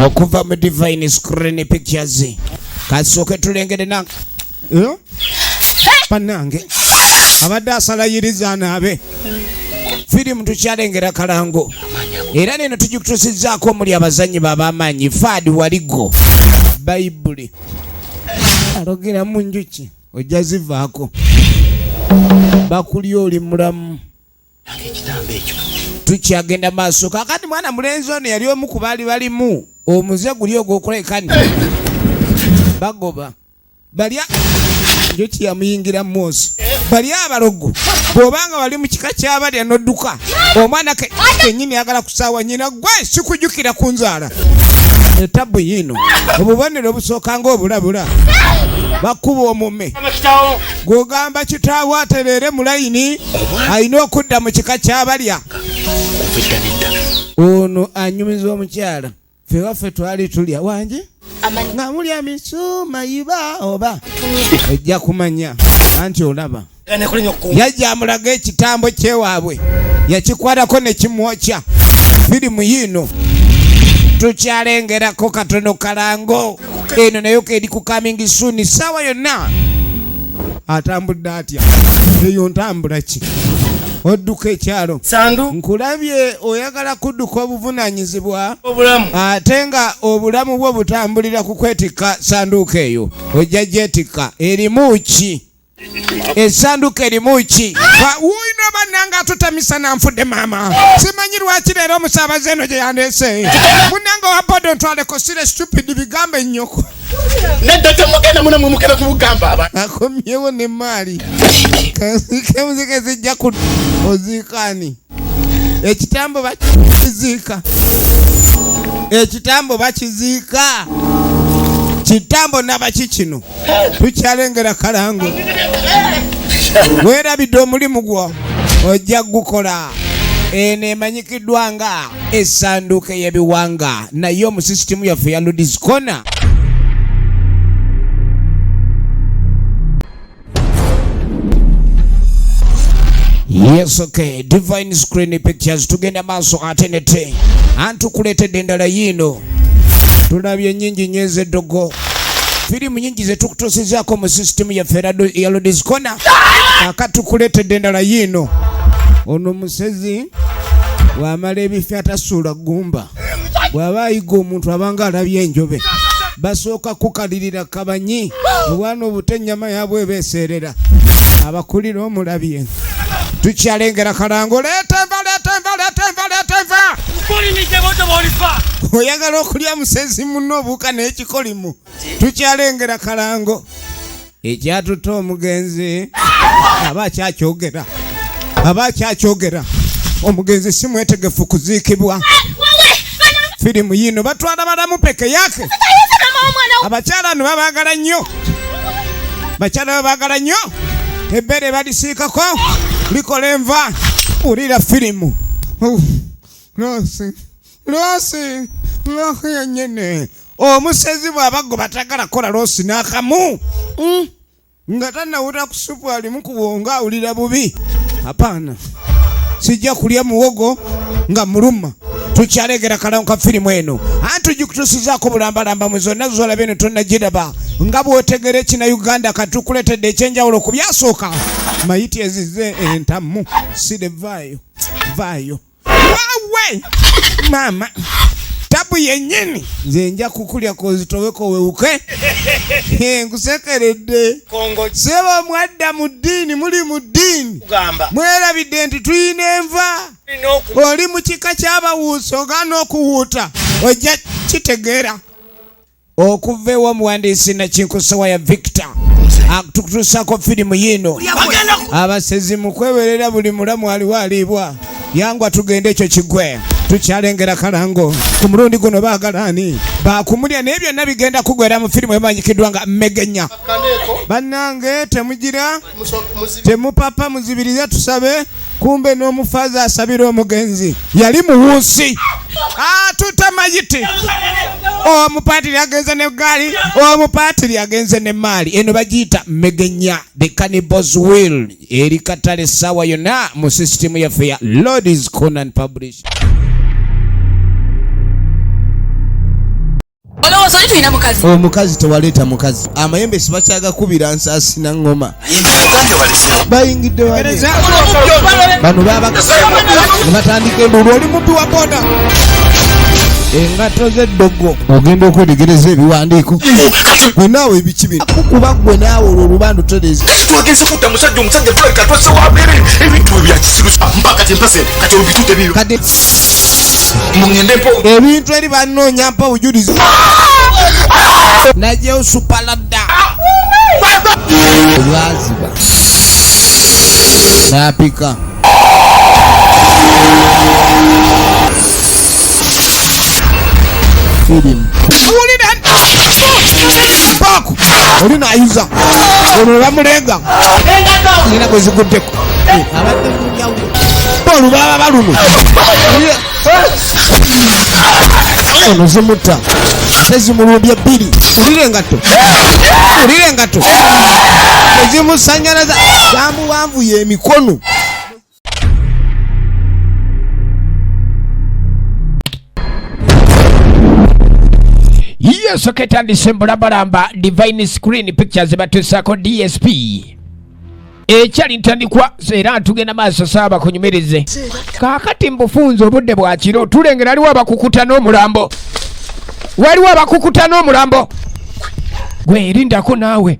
okuva mu Divine Screen Pictures kasooke tulengere nange panange abadde asalayiriza anaabe firimu tukyalengera kalango era neno tugikutusizaako omuli abazanyi b'abamaanyi Fadi Waligo Bayibuli alogera mu njuki ojja zivaako bakulya oli mulamu tukyagenda maaso kakati mwana mulenzi ono yali omu ku baali balimu omuze guli ogwokulekani bagoba balya njuki yamuyingira mwosi balya abalogo bw'obanga wali mu kika ky'abalya n'odduka omwana kennyini yagala kusaawa nnyina gwe sikujjukira ku nzaala etabu yino obubonero obusooka ng'obulabula bakuba omume gw'ogamba kitaawo atereere mu layini alina okudda mu kika ky'abalya ono anyumiza omukyala ffe waffe twali tulya wangi nga mulya misuma iba oba ojja kumanya anti olaba yajja amulaga ekitambo kyewaabwe yakikwatako ne kimwokya firimu yino tukyalengerako katono kalango eno nayo keri ku coming soon sawa yonna atambudde atya eyo ntambula ki odduka ekyalo nkulabye oyagala kudduka obuvunanyizibwa ate nga obulamu bwo butambulira ku kwetikka sanduuka eyo ojja gyetikka erimu ki esanduuka erimu ki wuyina bannanga atutamisa nanfudde maama simanyi lwaki leero omusaabaze eno gye yandeese munanga wa bodo ntwaleko sire stupid bigambo ennyoko nedda temugenda muno mukera kubugamba aba akomyewo ne maali kemuzike zijja ku oziikani ekitambo bakiziika kitambo nabaki kino tukyalengera kalango weerabidde omulimu gwo ojja gukola eno emanyikiddwa nga essanduuka y'ebiwanga naye omu sisitimu yaffe ya Lodies Corner yes okay Divine Screen Pictures tugenda maaso ate nete antukuleetedde endala yino tulabye nnyingi nyeeze eddogo firimu nyingi zetukutuusizaako mu sisitimu yaffe ya Lodies Corner akatukuleetedde endala yino ono musezi bw'amala ebifi atasuula gumba bw'aba ayiga omuntu abanga alabye enjobe basooka kukalirira kabanyi obwana obute ennyama yaabwe ebeeseerera abakulira omulabye tukyalengera kalango leeta enva oyagala okulya musezi muno obuuka n'ekikolimu tukyalengera kalango ekyatuta omugenzi aba akyakyogera omugenzi si mwetegefu kuziikibwa firimu yino batwala balamu peke yake abakyala no babaagala nnyo ebbere balisiikako likola enva ulira firimu loosi yennyene omusezi bw'abago batagala kola loosi n'akamu nga tannawuta ku supu alimu kuwonga awulira bubi apaana sijja kulya muwogo nga muluma tukyalegera kalango ka firimu eno anti gikutusizaako bulambalamba mu zonna zolaba eno tonnagiraba nga bw'otegera ekina-Uganda katukuleetedde ekyenjawulo ku byasooka mayiti ezize entamu sire vaayo waawe maama tabu yennyini nze nja kukulya kozitoweko wewuke nkusekeredde seba mwadda mu ddiini muli mu ddiini mwerabidde nti tuyina enva oli mu kika ky'abawuusa ogaana okuwuuta ojja kitegeera okuva ew'omuwandiisi Nakinkusawa ya Victor tukutuusaako firimu yino abasezi mu kweberera buli mulamu aliwo aliibwa yangwa tugende ekyo kigwe tukyalengera kalango ku mulundi guno baagalaani bakumulya naye byonna bigenda kugwera mu firimu emanyikiddwa nga Mmegenya bannange temugira temupapa muzibirize tusabe kumbe n'omufaaza asabira omugenzi yali muwuusi atuta mayiti omupatiri agenze ne gaali omupatiri agenze ne maali eno bagiyita Mmegenya the Cannibals Will eri katale sawa yonna mu sisitimu yaffe ya Lodies Corner Publish. Omukazi tewaleeta mukazi. Amayembe sibakyaga kubira nsaasi na ngoma. Bayingidde wale. Bano baba batandika embulu oli mubbi wa boda. Engato z'eddogo ogenda okwetegereza ebiwandiiko. Gwe naawe ebikibi kukuba gwe naawe olwo olubanda otereza. Twagenze kutta musajja tulabika twase wabere ebintu ebyakisirusa mpaka tempase kati obitute bibyo. Kati mungende mpo ebintu eri bannoonya mpa bujulizi. Najja supalada. Lwaziba. Napika. Film. Paku. Oli naayuza. Ono bamulenga. Nina kweziguddeko. Abadde munjawo. Olu baba baluno. Ono zimutta. Sezimulumbye bbiri. Ulire engato. Ulire engato. Ezimusanyalaza. Zamuwanvu y'emikono. Yes, okay, December baramba Divine Screen Pictures batusako DSP. Echali ntandikwa era tugenda maaso saba kunyumereze. Kakati mbufunzo obudde bwa kiro tulengera aliwo abakukuta n'omulambo. Waliwo abakukuta n'omulambo. Gwe erindako naawe.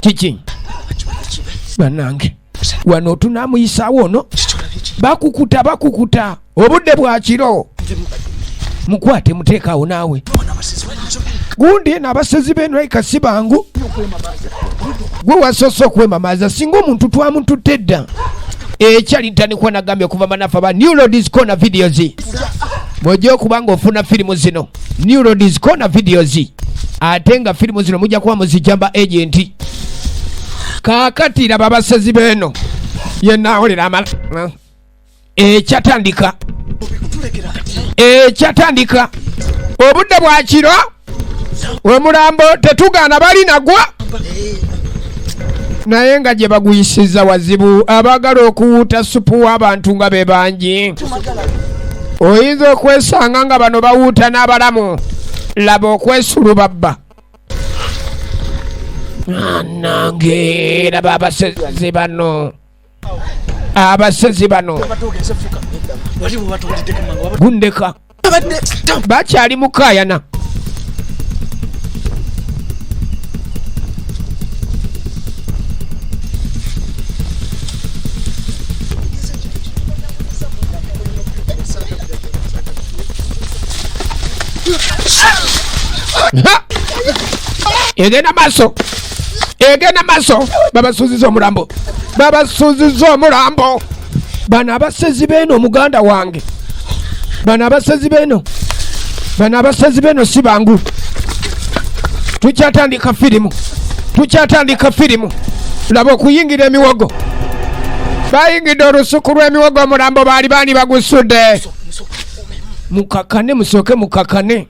Kiki? Banange. Wano tunamuyisaawo ono. Bakukuta. Obudde bwa kiro. Mukwate muteekaawo naawe. Gundi n'abasezi b'eno ekasi bangu. Gwe wasoose okwemamaza singa omuntu twamututte dda. Ekyali ntandikwa nagambye okuva banafu aba Neurodies Corner Videos. Bw'ojja okuba ng'ofuna firimu zino Neurodies Corner Videos. Ate nga firimu zino mujja kuba muzijamba agenti. Kaakati laba abasezi b'eno yenna awulira amala. Ekyatandika obudde bwa kiro omulambo tetugaana bali nagwa naye nga gye baguyisiza wazibu abagala okuwuuta supu w'abantu nga be bangi oyinza okwesanga nga bano bawuuta n'abalamu laba okwesulubabba nange laba abasezi bano gundeka bakyali mukayana egenda maso babasuuziza omulambo bano abasezi b'eno omuganda wange bano abasezi b'eno si bangu. Tukyatandika firimu laba okuyingira emiwogo bayingidde olusuku lw'emiwogo omulambo baali baani bagusudde mukakane musooke mukakane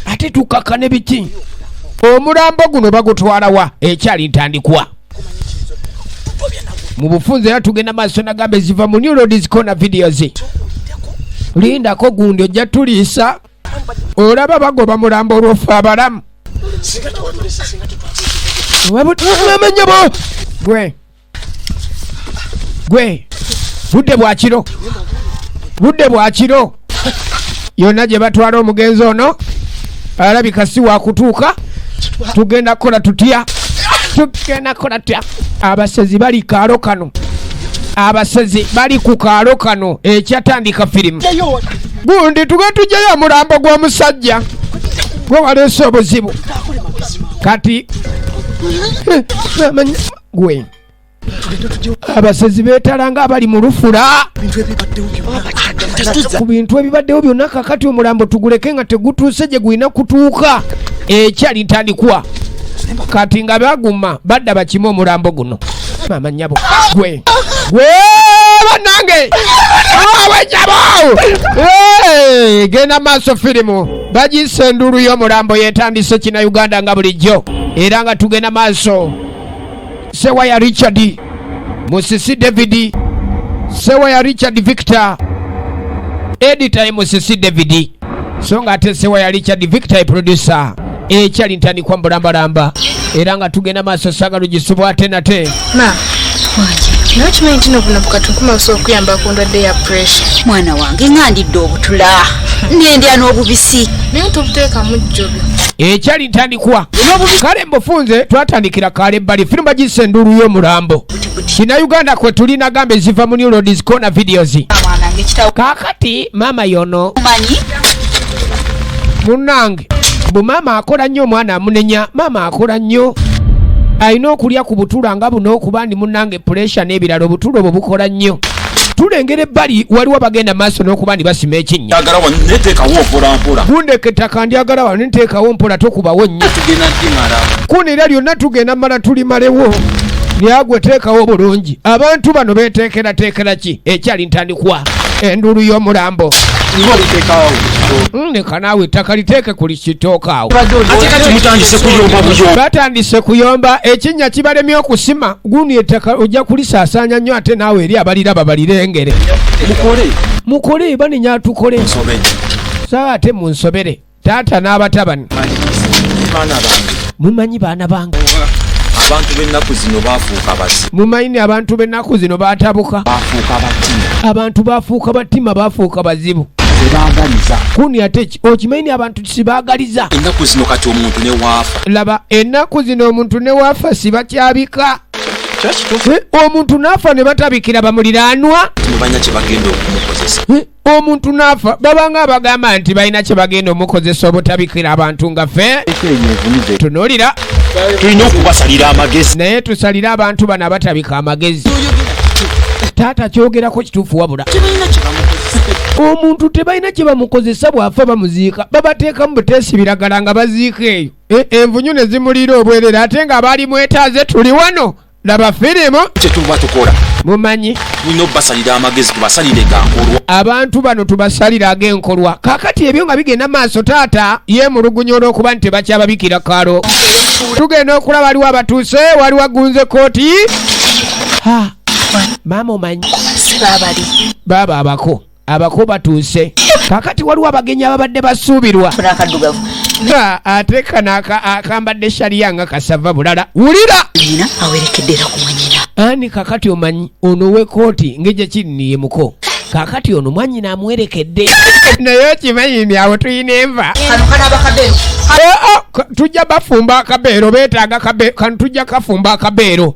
ate tukakane biki omulambo guno bagutwala wa ekyali ntandikwa mu bufunze era tugenda maaso nagambe ziva mu Neurodies Corner Videos. Lindako gundi ojja tuliisa olaba bagoba mulambo olwofa abalamu gwe budde bwa kiro yonna gye batwala omugenzi ono alabika si wakutuuka tugenda kola tutya abasezi bali kaalo kano ekyatandika firimu gundi tugetujjayo mulambo gw'omusajja gwe waleese obuzibu kati gwe abasezi beetalanga abali mu lufula ku bintu ebibaddewo byonna kakati omulambo tuguleke nga tegutuuse gye gulina kutuuka ekyali ntandikwa kati nga baguma badda bakime omulambo guno mama nyabo gwe banange awe nyabo genda maaso firimu bagise endulu y'omulambo yetandise kina Uganda nga bulijjo era nga tugenda maaso sewa ya Richard Musisi David sewa ya Richard Victor editor Musisi David songa ate sewa ya Richard Victor producer ekyali ntandikwa mbulambalamba era nga tugenda maaso saagala gisubwa ate nate ma wanje nawe kimanyi nti nobunafuka tukuma osobola okuyamba ku ndwadde ya pressure mwana wange ngandidde obutula ndendya n'obubisi naye tobuteekamu jjobyo ekyali ntandikwa kale mbufunze twatandikira kale ebbali firimu bagisa enduulu y'omulambo kina Uganda kwe tulina gambe ziva mu New Roads Corner videos kaakati maama yono manyi munnange bu maama akola nnyo omwana amunenya maama akola nnyo alina okulya ku butula nga buno okuba ndi munnange pressure n'ebirala obutula obwo bukola nnyo tulengera ebbali waliwo bagenda maaso n'okuba ndi basima ekinnya gundeke ettaka ndyagala wano nteekawo mpola tokubawo nnyo kunira lyonna tugenda mala tulimalewo lyagwe teekawo bulungi abantu bano beteekerateekera ki ekyali ntandikwa enduulu y'omulambo leka naawe ettaka liteeke ku likitooka awo batandise kuyomba ekinnya kibalemye okusima gundi ettaka ojja kulisaasaanya nnyo ate naawe eri abaliraba balirengere mukole banenya tukole saa ate munsobere taata n'abatabani mumanyi baana bange abantu b'ennaku zino baafuuka basi mumanyi abantu b'ennaku zino baatabuka baafuuka batima abantu baafuuka batima baafuuka bazibu tebaagaliza kuni ate okimanyi abantu sibaagaliza ennaku zino kati omuntu ne waafa laba ennaku zino omuntu ne waafa sibakyabika omuntu n'afa ne batabikira bamuliraanwa mubanya kye bagenda okumukozesa omuntu n'afa babanga abagamba nti balina kye bagenda omukozesa obutabikira abantu nga ffe tunuulira tulina okubasalira amagezi naye tusalire abantu bano abatabika amagezi taata kyogerako kituufu wabula omuntu tebalina kye bamukozesa bwafa bamuziika babateekamu buteesibiragala nga baziika eyo envunyu ne zimulira obwerere ate nga baali mwetaaze tuli wano laba firimu kyetuba tukola mumanyi tulina okubasalira amagezi tubasalire gankolwa abantu bano tubasalire ag'enkolwa kaakati ebyo nga bigenda maaso taata yeemulugunya olw'okuba nti tebakyababikira kalo tugenda okulaba waliwo abatuuse waliwo agunze kooti maama omanyi baaba abako batuuse kaakati waliwo abagenyi ababadde basuubirwa ate kano akambadde shaliya nga kasava bulala wulira awerekeddera ku mwanyina ani kaakati omanyi ono w'ekooti ng'egye kinniye muko kaakati ono mwanyina amuwerekedde naye okimanyi awo tuyina enva tujja bafumba akabeero beetaaga kano tujja kafumba akabeero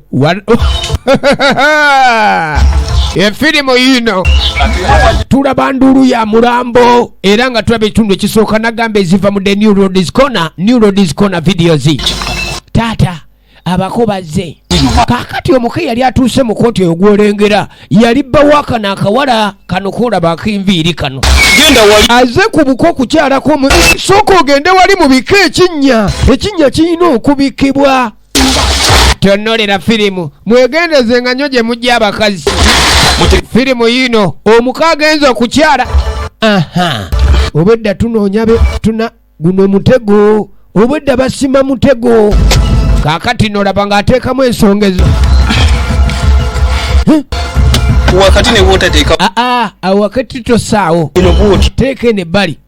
efirimu yino tulaba nduulu ya mulambo era nga tulaba ekitundu ekisooka nagamba eziva mu the New Roads Corner videos taata abako bazze kaakati omuke yali atuuse mu kooti eyo gwolengera yali bawaka n'akawala kano koolaba ak'enviiri kano aze ku buko okukyalako sooka ogende wali mu bika ekinnya kirina okubikibwa tonolera firimu mwegendezenga nnyo gye mujja abakazi firimu yino omuka agenza okukyala obwedda tunoonya tuna guno mutego obwedda basima mutego kaakati nolaba ng'ateekamu ensongezo wakati ne bwotateeka wakati tosaawo teeka eno ebbali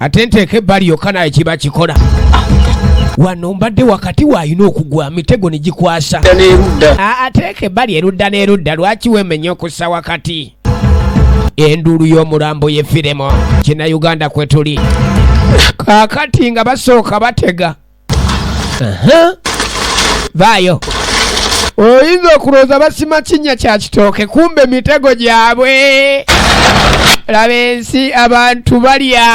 ate nteeka ebbali yokka naye kiba kikola wano mbadde wakati waayina okugwa mitego ne gikwasa ateeka ebbali erudda n'erudda lwaki weemenya okussa wakati enduulu y'omulambo y'effiremo kina Uganda kwe tuli kaakati nga basooka batega vaayo oyinza okulowooza basima kinnya kya kitooke kumbe mitego gyabwe laba ensi abantu balya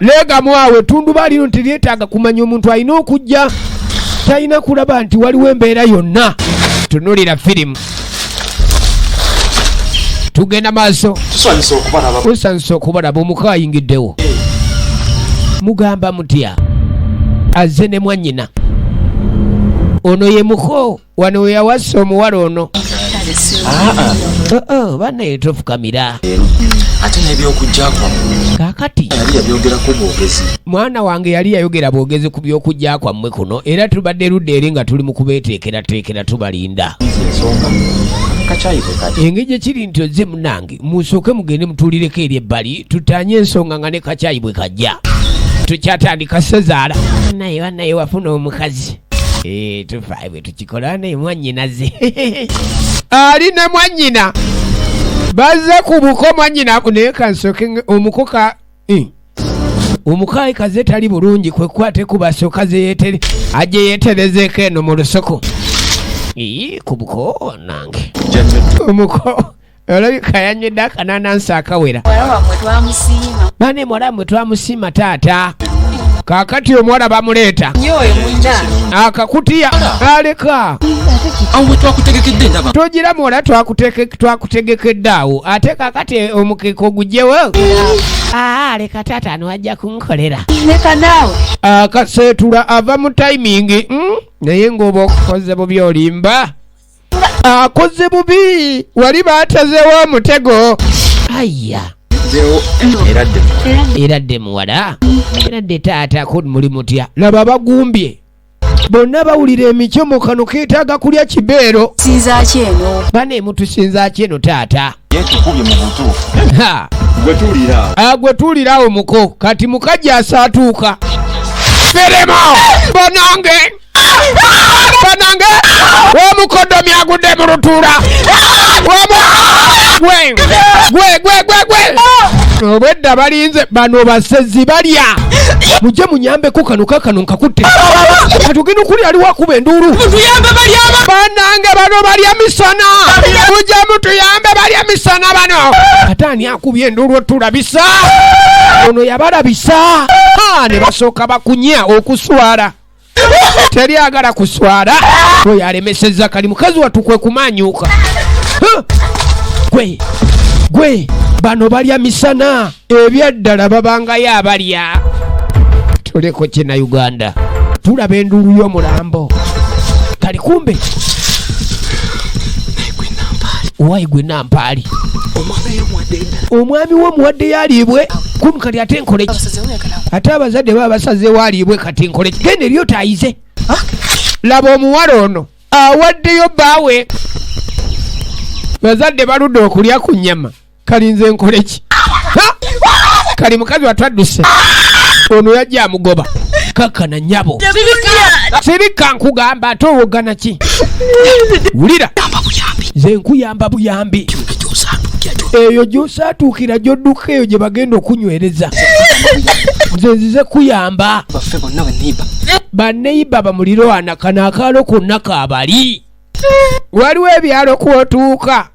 leega mwawe tunduba lino teryetaaga kumanya omuntu alina okujja talina kulaba nti waliwo embeera yonna tunulira firimu tugenda maaso tusanyusa okubalaba omuka ayingiddewo mugamba mutya azze ne mwannyina ono ye muko wano we yawassa omuwala ono bannaye tofukamira ate n'ebyokujja kwammwe kaakati yali yabyogerako bwogezi mwana wange yali yayogera bwogezi ku byokujja kwammwe kuno era tubadde ludda eri nga tuli mu kubeeteekerateekera tubalinda ensonga engeri kiri nti ozze munange musooke mugende mutulireko eri ebbali tutanye ensonga nga ne kacaayi bwe kajja tukyatandika sezaala naye wafuna omukazi tufaaye bwe tukikola naye mwannyinaze ali ne mwannyina bazze ku buko mwannyina naye kansooke omukoka omukayi kaze tali bulungi kwekwate kubasooka zeyetere ajje yeeterezeeko eno mu lusoko ku buko nange omuko olabika yanywedde akananansi akawera bane muwala mwe twamusiima taata kaakati omuwala bamuleeta akakutiya aleka togira muwala twakutegekedde awo ate kaakati omukeka ogugyewo leka taata niwajja kunkolera akaseetula ava mu tayimingi naye ng'oba okukoze bubi olimba akoze bubi wali baatezewo omutego aya eradde muwala eradde taata ko muli mutya laba bagumbye bonna bawulira emikyomo kano keetaaga kulya kibeero sinzaaki eno bane mutusinzaaki eno taata yetukubye mu butu gwe tuuliraawo muko kati mukajja asaatuuka feremo banange womukodomi agudde mu lutuula gwe obwedda balinze bano basezi balya mujje munyambeko kano kakano nkakutte katugenda okuli ali wakuba enduulu banange bano balya misana mujje mutuyambe balya misana bano ataani akubye enduulu otulabisa ono yabalabisa ne basooka bakunya okuswala teryagala kuswala oyo alemesezza kali mukazi watukwe kumanyuka gwe bano balya misana ebyaddala babangayo abalya tuleko kyena Uganda tulaba enduulu y'omulambo kali kumbe waigwe nampaali omwami w'omuwadde yaliibwe kunu kali ate nkoleki ate abazadde baba basazeewo aliibwe kati nkoleki genda eri otaayize laba omuwala ono awaddeyo bbaawe bazadde baludde okulya ku nnyama kali nze nkoleki kali mukazi watwadduse ono yajja amugoba kakkana nnyabo sirika nkugamba ate owogana ki wulira nze nkuyamba buyambi eyo gy'osaatuukira gy'odduka eyo gye bagenda okunywereza nze nzize kuyamba banneyiba bamulirwana kano akaalo konna kaabali waliwo ebyalo kwotuuka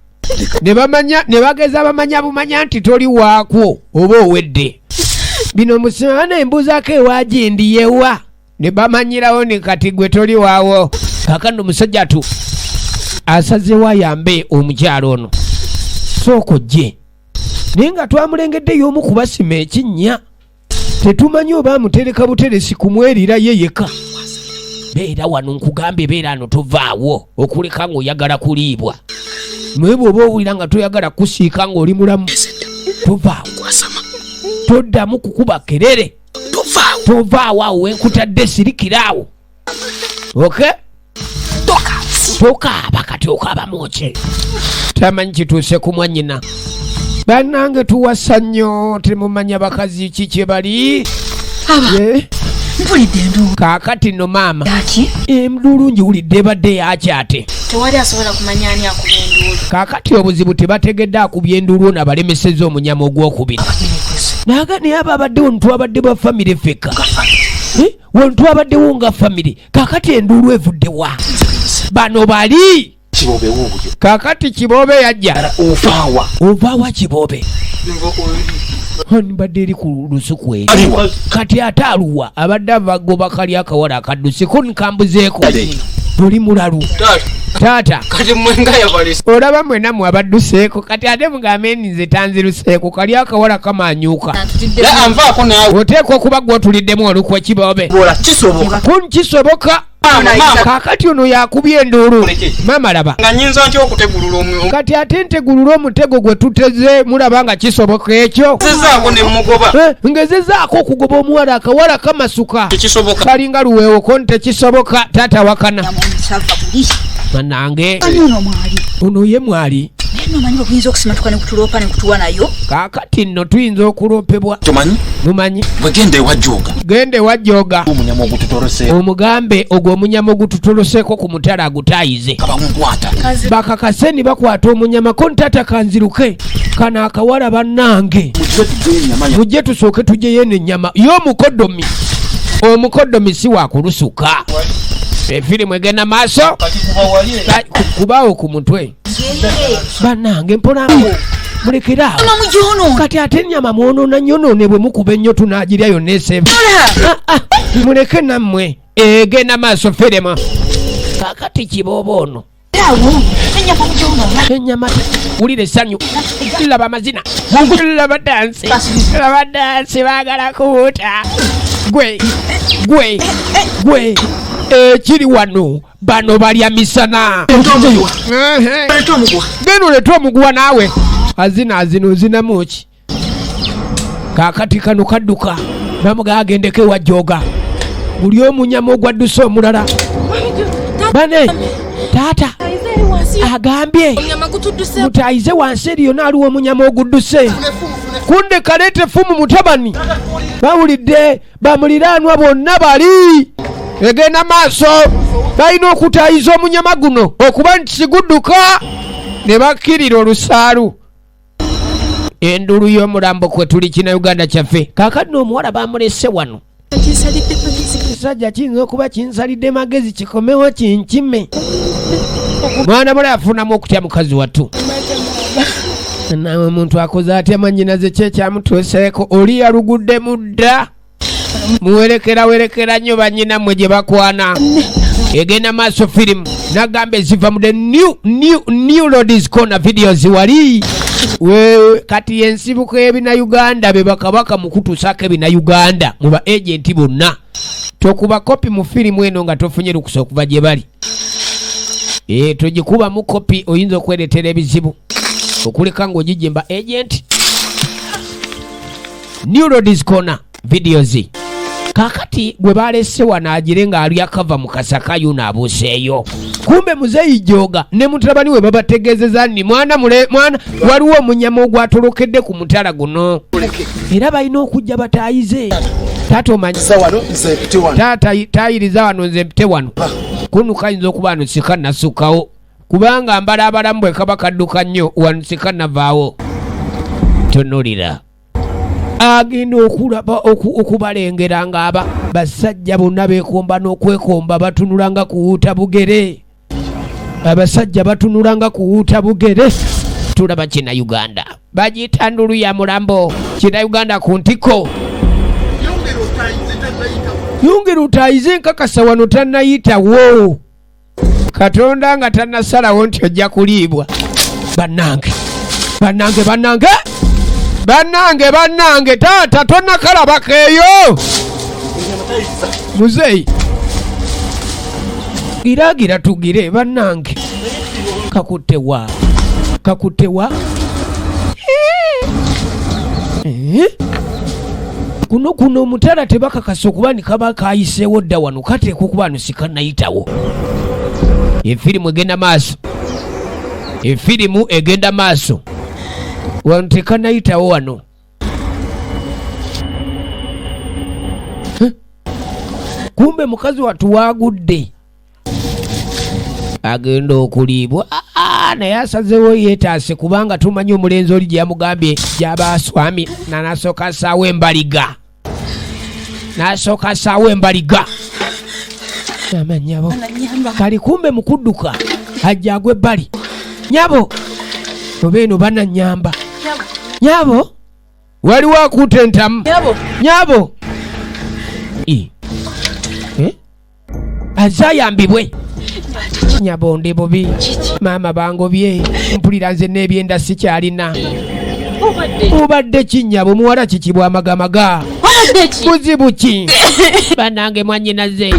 ne bageza bamanya bumanya nti toli waakwo oba owedde bino musimana embuzaako ewagindiyewa ne bamanyirawo ne kati gwe toli waawo kakano omusajja tu asazeewo ayambe omukyalo ono sooko gye naye nga twamulengeddeyo omu kubasima ekinnya tetumanyi oba amutereka buteresi kumwerira ye yeka beera wano nkugambye beera ano tovaawo okuleka ng'oyagala kuliibwa naye bw'oba owulira nga toyagala kusiika ng'oli mulamu tovaawo toddamu kukuba kerere tovaawo awo wenkutadde sirikiraawo oke tokaaba kati okaaba mwoke tamanyi kituuse ku mwannyina bannange tuwasa nnyo temumanya bakazi ki kye bali mpulidde enduulu kaakati nno maama enduulu ngiwulidde ebadde yakyate tewali asobola kumanya ani akuba enduulu kaakati obuzibu tebategedde akubya enduulu ono abalemesezza omunyama ogwokubiri naga naye abo abaddewo ntwabadde bwa famire feka wentwabaddewo nga famire kaakati enduulu evuddewa bano bali kibobe wuuyo kaakati kibobe yajja ovaawa kibobe mbadde eri ku lusuku eri kati ate aluwa abadde avagoba kali akawala akadduse ko nkambuzeeko oli mulalu taata olaba mwenamu abadduseeko kati ate mugambe nze tanziruseeko kali akawala kamanyuuka oteekwa okuba gwe otuliddemu olukwa kibobe kun kisoboka kaakati ono yakubye enduulu maama laba kati ate ntegulula omutego gwe tuteze mulaba nga kisoboka ekyo ngezezaako okugoba omuwala akawala kamasuka kalinga luweewo ko ntekisoboka taata wakana manange Ono ye mwali. Neno manyi bakuyinza okusimatuka ne kutulopa ne kutuwa nayo. Kaakati nno tuyinza okulopebwa. Tomanyi? Mumanyi? Bwegende wajjoga. Gende wajjoga. Omunyama ogututolose. Omugambe ogwo omunyama ogututoloseko ku mutala agutayize. Abamukwata. Bakakaseni bakwata omunyama ko ntata kanziruke. Kana akawala bannange. Mujje tusooke tujje yene ennyama y'omukodomi. Omukodomi si wa kulusuka. Efirimu egenda maaso. Kubaawo ku mutwe. Bannange mpolango. Mulekera. Kati ate ennyama mwonoona nyonoone bwe mukuba ennyo tunaagirya yonna esebe. Muleke nammwe egenda maaso ferema. Kakati kibooba ono. Ennyama wulira essanyu. Laba amazina. Laba dansi. Laba dansi baagala kuwuta. Gwe. Kiri wano bano balya misana. Geno leetwa omuguwa naawe. Azina ozinamu ki? Kaakati kano kadduka. Bamuga agendeko ewajjoga. Buli omunyama ogwadduse omulala. Bane, taata agambye mutayize wansi eriyo naaliwo omunyama ogudduse. Kunde kaleete fumu mutabani. Bawulidde bamuliraanwa bonna bali. Egenda maaso balina okutayiza omunyama guno okuba nti sigudduka ne bakkirira olusaalu. Endulu y'omulambo kwe tuli kina Uganda kyaffe. Kaakati n'omuwala bamulese wano. Ekisajja kiyinza okuba kinsalidde magezi kikomewo kinkime. Mwana bula yafunamu okutya mukazi wattu. Nawe omuntu akoze atya mannyinaze kye kyamutuuseeko oli yalugudde mudda. Muwerekera nnyo bannyinammwe gye bakwana. Egenda maaso firimu nagambe ziva mu the new Ladies Corner videos wali. Kati yensibuko ebina Uganda be bakabaka mukutusaka ebina Uganda mu ba agenti bonna. Tokuba kopi mu firimu eno nga tofunye lukusa okuva gye bali. Togikuba mu kopi oyinza okweretera ebizibu. Okuleka ng'ogijimba agent. New Ladies Corner videos. Kakati gwe balese wanaagire ng'ali akava mu kasaka yuno abuuseeyo. Kumbe muzeeyi joga ne mutabani we babategeezeza nti mwana waliwo omunyama ogwatolokedde ku mutala guno. Era balina okujja bataayize. Taata omanyi taayiriza wano nze mpite wano. Kunu kayinza okuba wano sika nasukawo. Kubanga mbala abalamu bwe kaba kadduka nnyo wano sika navaawo. Tonulira. Agenda okulaba okubalengera ng'aba basajja bonna beekomba n'okwekomba batunulanga kuwuuta bugere. Abasajja batunulanga kuwuuta bugere. Tulaba kina Uganda bagiyita ndulu ya mulambo. Kina Uganda ku ntiko. Yongera otaayize nkakasa wano tannayitawo. Katonda nga tannasalawo nti ojja kuliibwa. Bannange taata tonnakalabako muzeeyi gira tugire bannange. Kakuttewa kuno omutala tebakakasa okuba nikaba kayiseewo dda wano kateeka okuba no sikanayitawo. Efirimu egenda maaso wano tekanayitawo wano. Kumbe mukazi watu wagudde agenda okuliibwa. Naye asazeewo yeetaase kubanga tumanyi omulenzi oli gye yamugambye gy'abaaswami nasooka assaawo embaliga. Amanyabo kali kumbe mukudduka ajja agwe ebbali. Nyabo oba eno bananyamba. Nyabo waliwo akuuta entamu. Nyabo azayambibwe. Nyabo ndi bubi maama bangobye mpulira nze n'ebyenda sikyalina. Obadde ki nnyabo muwala kikibwa amagamaga. Buzibu ki? Bannange mwannyinaze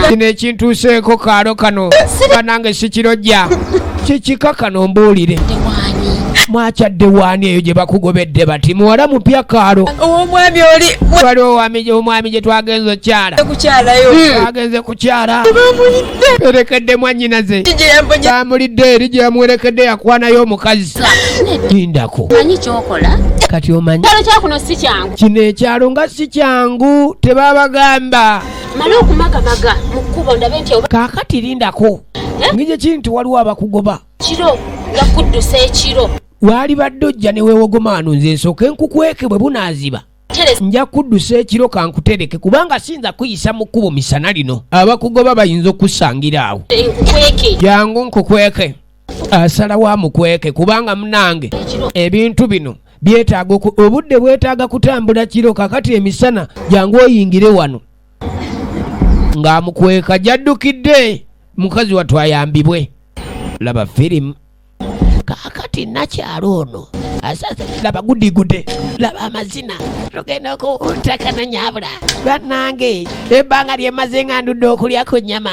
kino ekintuuseeko kaalo kano bannange sikirojja kikika kano mbuulire. Mwachadde wani eyo gye bakugobedde bati muwala mupya kaalo. Omwami oli Waliwo omwami gye twagenze okyala. Twagenze kukyala. Erekedde mwannyinaze. Bamulidde eri gye yamuwerekedde yakwanayo omukazi. Lindako. Manyi kyokola? Kati omanyi. Kyalo kyakuno si kyangu. Kino ekyalo nga si kyangu tebabagamba. Mala okumagamaga mu kkubo ndabe nti oba Kaakati lindako. Ngije kiri nti waliwo abakugoba. kiro nga kuddusa ekiro. Wali badde ojja ne weewogomaano nze nsooke nkukweke bwe bunaaziba. Nja kuddusa ekiro kankutereke kubanga sinza kuyisa mu kkubo misana lino. Abakugoba bayinza okusangira awo. Nkukweke. Jangu nkukweke. Asalawo amukweke kubanga munange ebintu bino byetaaga obudde bwetaaga kutambula kiro kakati emisana jangu oyingire wano. Ng'amukweka jaddukidde mukazi wattu ayambibwe. Laba firimu. Kakati nakyalo ono asasa laba gudigude laba amazina tugenda kutakana nyabula bannange ebbanga lyemaze nga ndudde okulyako nnyama.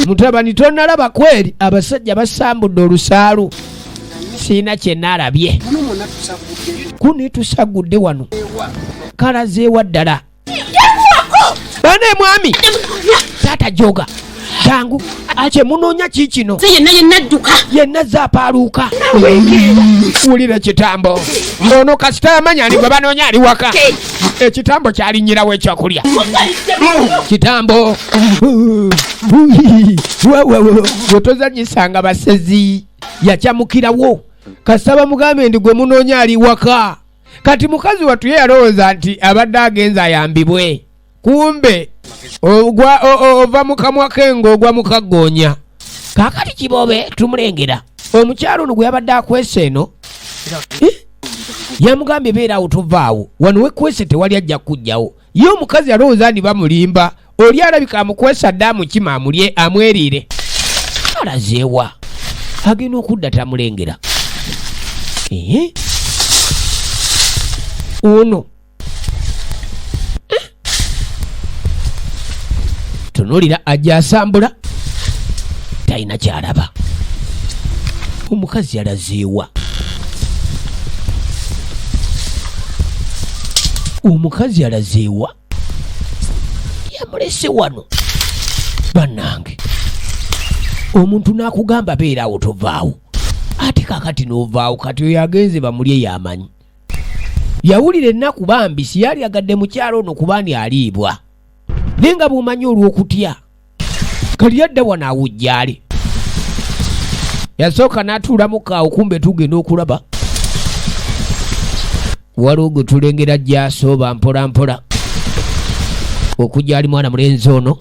Mutabani tonalaba kweri abasajja basambudde olusaalu siina kye naalabye. Kuni tusagudde wano kalazeewa ddala. Bane mwami taata joga jangu ache munoonya kikino Yenna adduka. yenna zaapaaluuka. Wulira kitambo ono kasita yamanya ali gwe banoonya ali waka. Ekitambo kyalinnyirawo ekyokulya. Kitambo wetozanyisanga basezi yakyamukirawo kasaba mugambe ndi gwe munoonya ali waka. Kati mukazi wattu ye yalowooza nti abadde agenza ayambibwe. Kumbe ova mu kamwa kengo ogwa mu kaggoonya. Kaakati kibobe tumulengera omukyalo ono gwe yabadde akwese eno yamugambye beeraawo tuvaawo wano wekwese tewali ajja kujjawo. Ye omukazi yalowooza ndi bamulimba oli alabika amukwesa dda amukima amweriire. Alazeewa agenda okudda tamulengera. Ono tunulira ajja asambula talina kyalaba. Omukazi yalazeewa. Omukazi yalazeewa yamulese wano. Bannange omuntu n'akugamba beeraawo tovaawo ate kakati n'ovaawo kati oyo agenze bamulye yamanyi. Yawulira ennaku bambi siyali agadde mu kyalo ono kubaani aliibwa. Nenga bumanyi olw'okutya kali yadda wano awujjaale. Yasooka n'atuulamu kaawo kumbe tugenda okulaba. Waliwo gwe tulengera gy'asooba mpola mpola okujja ali mwana mulenzi ono.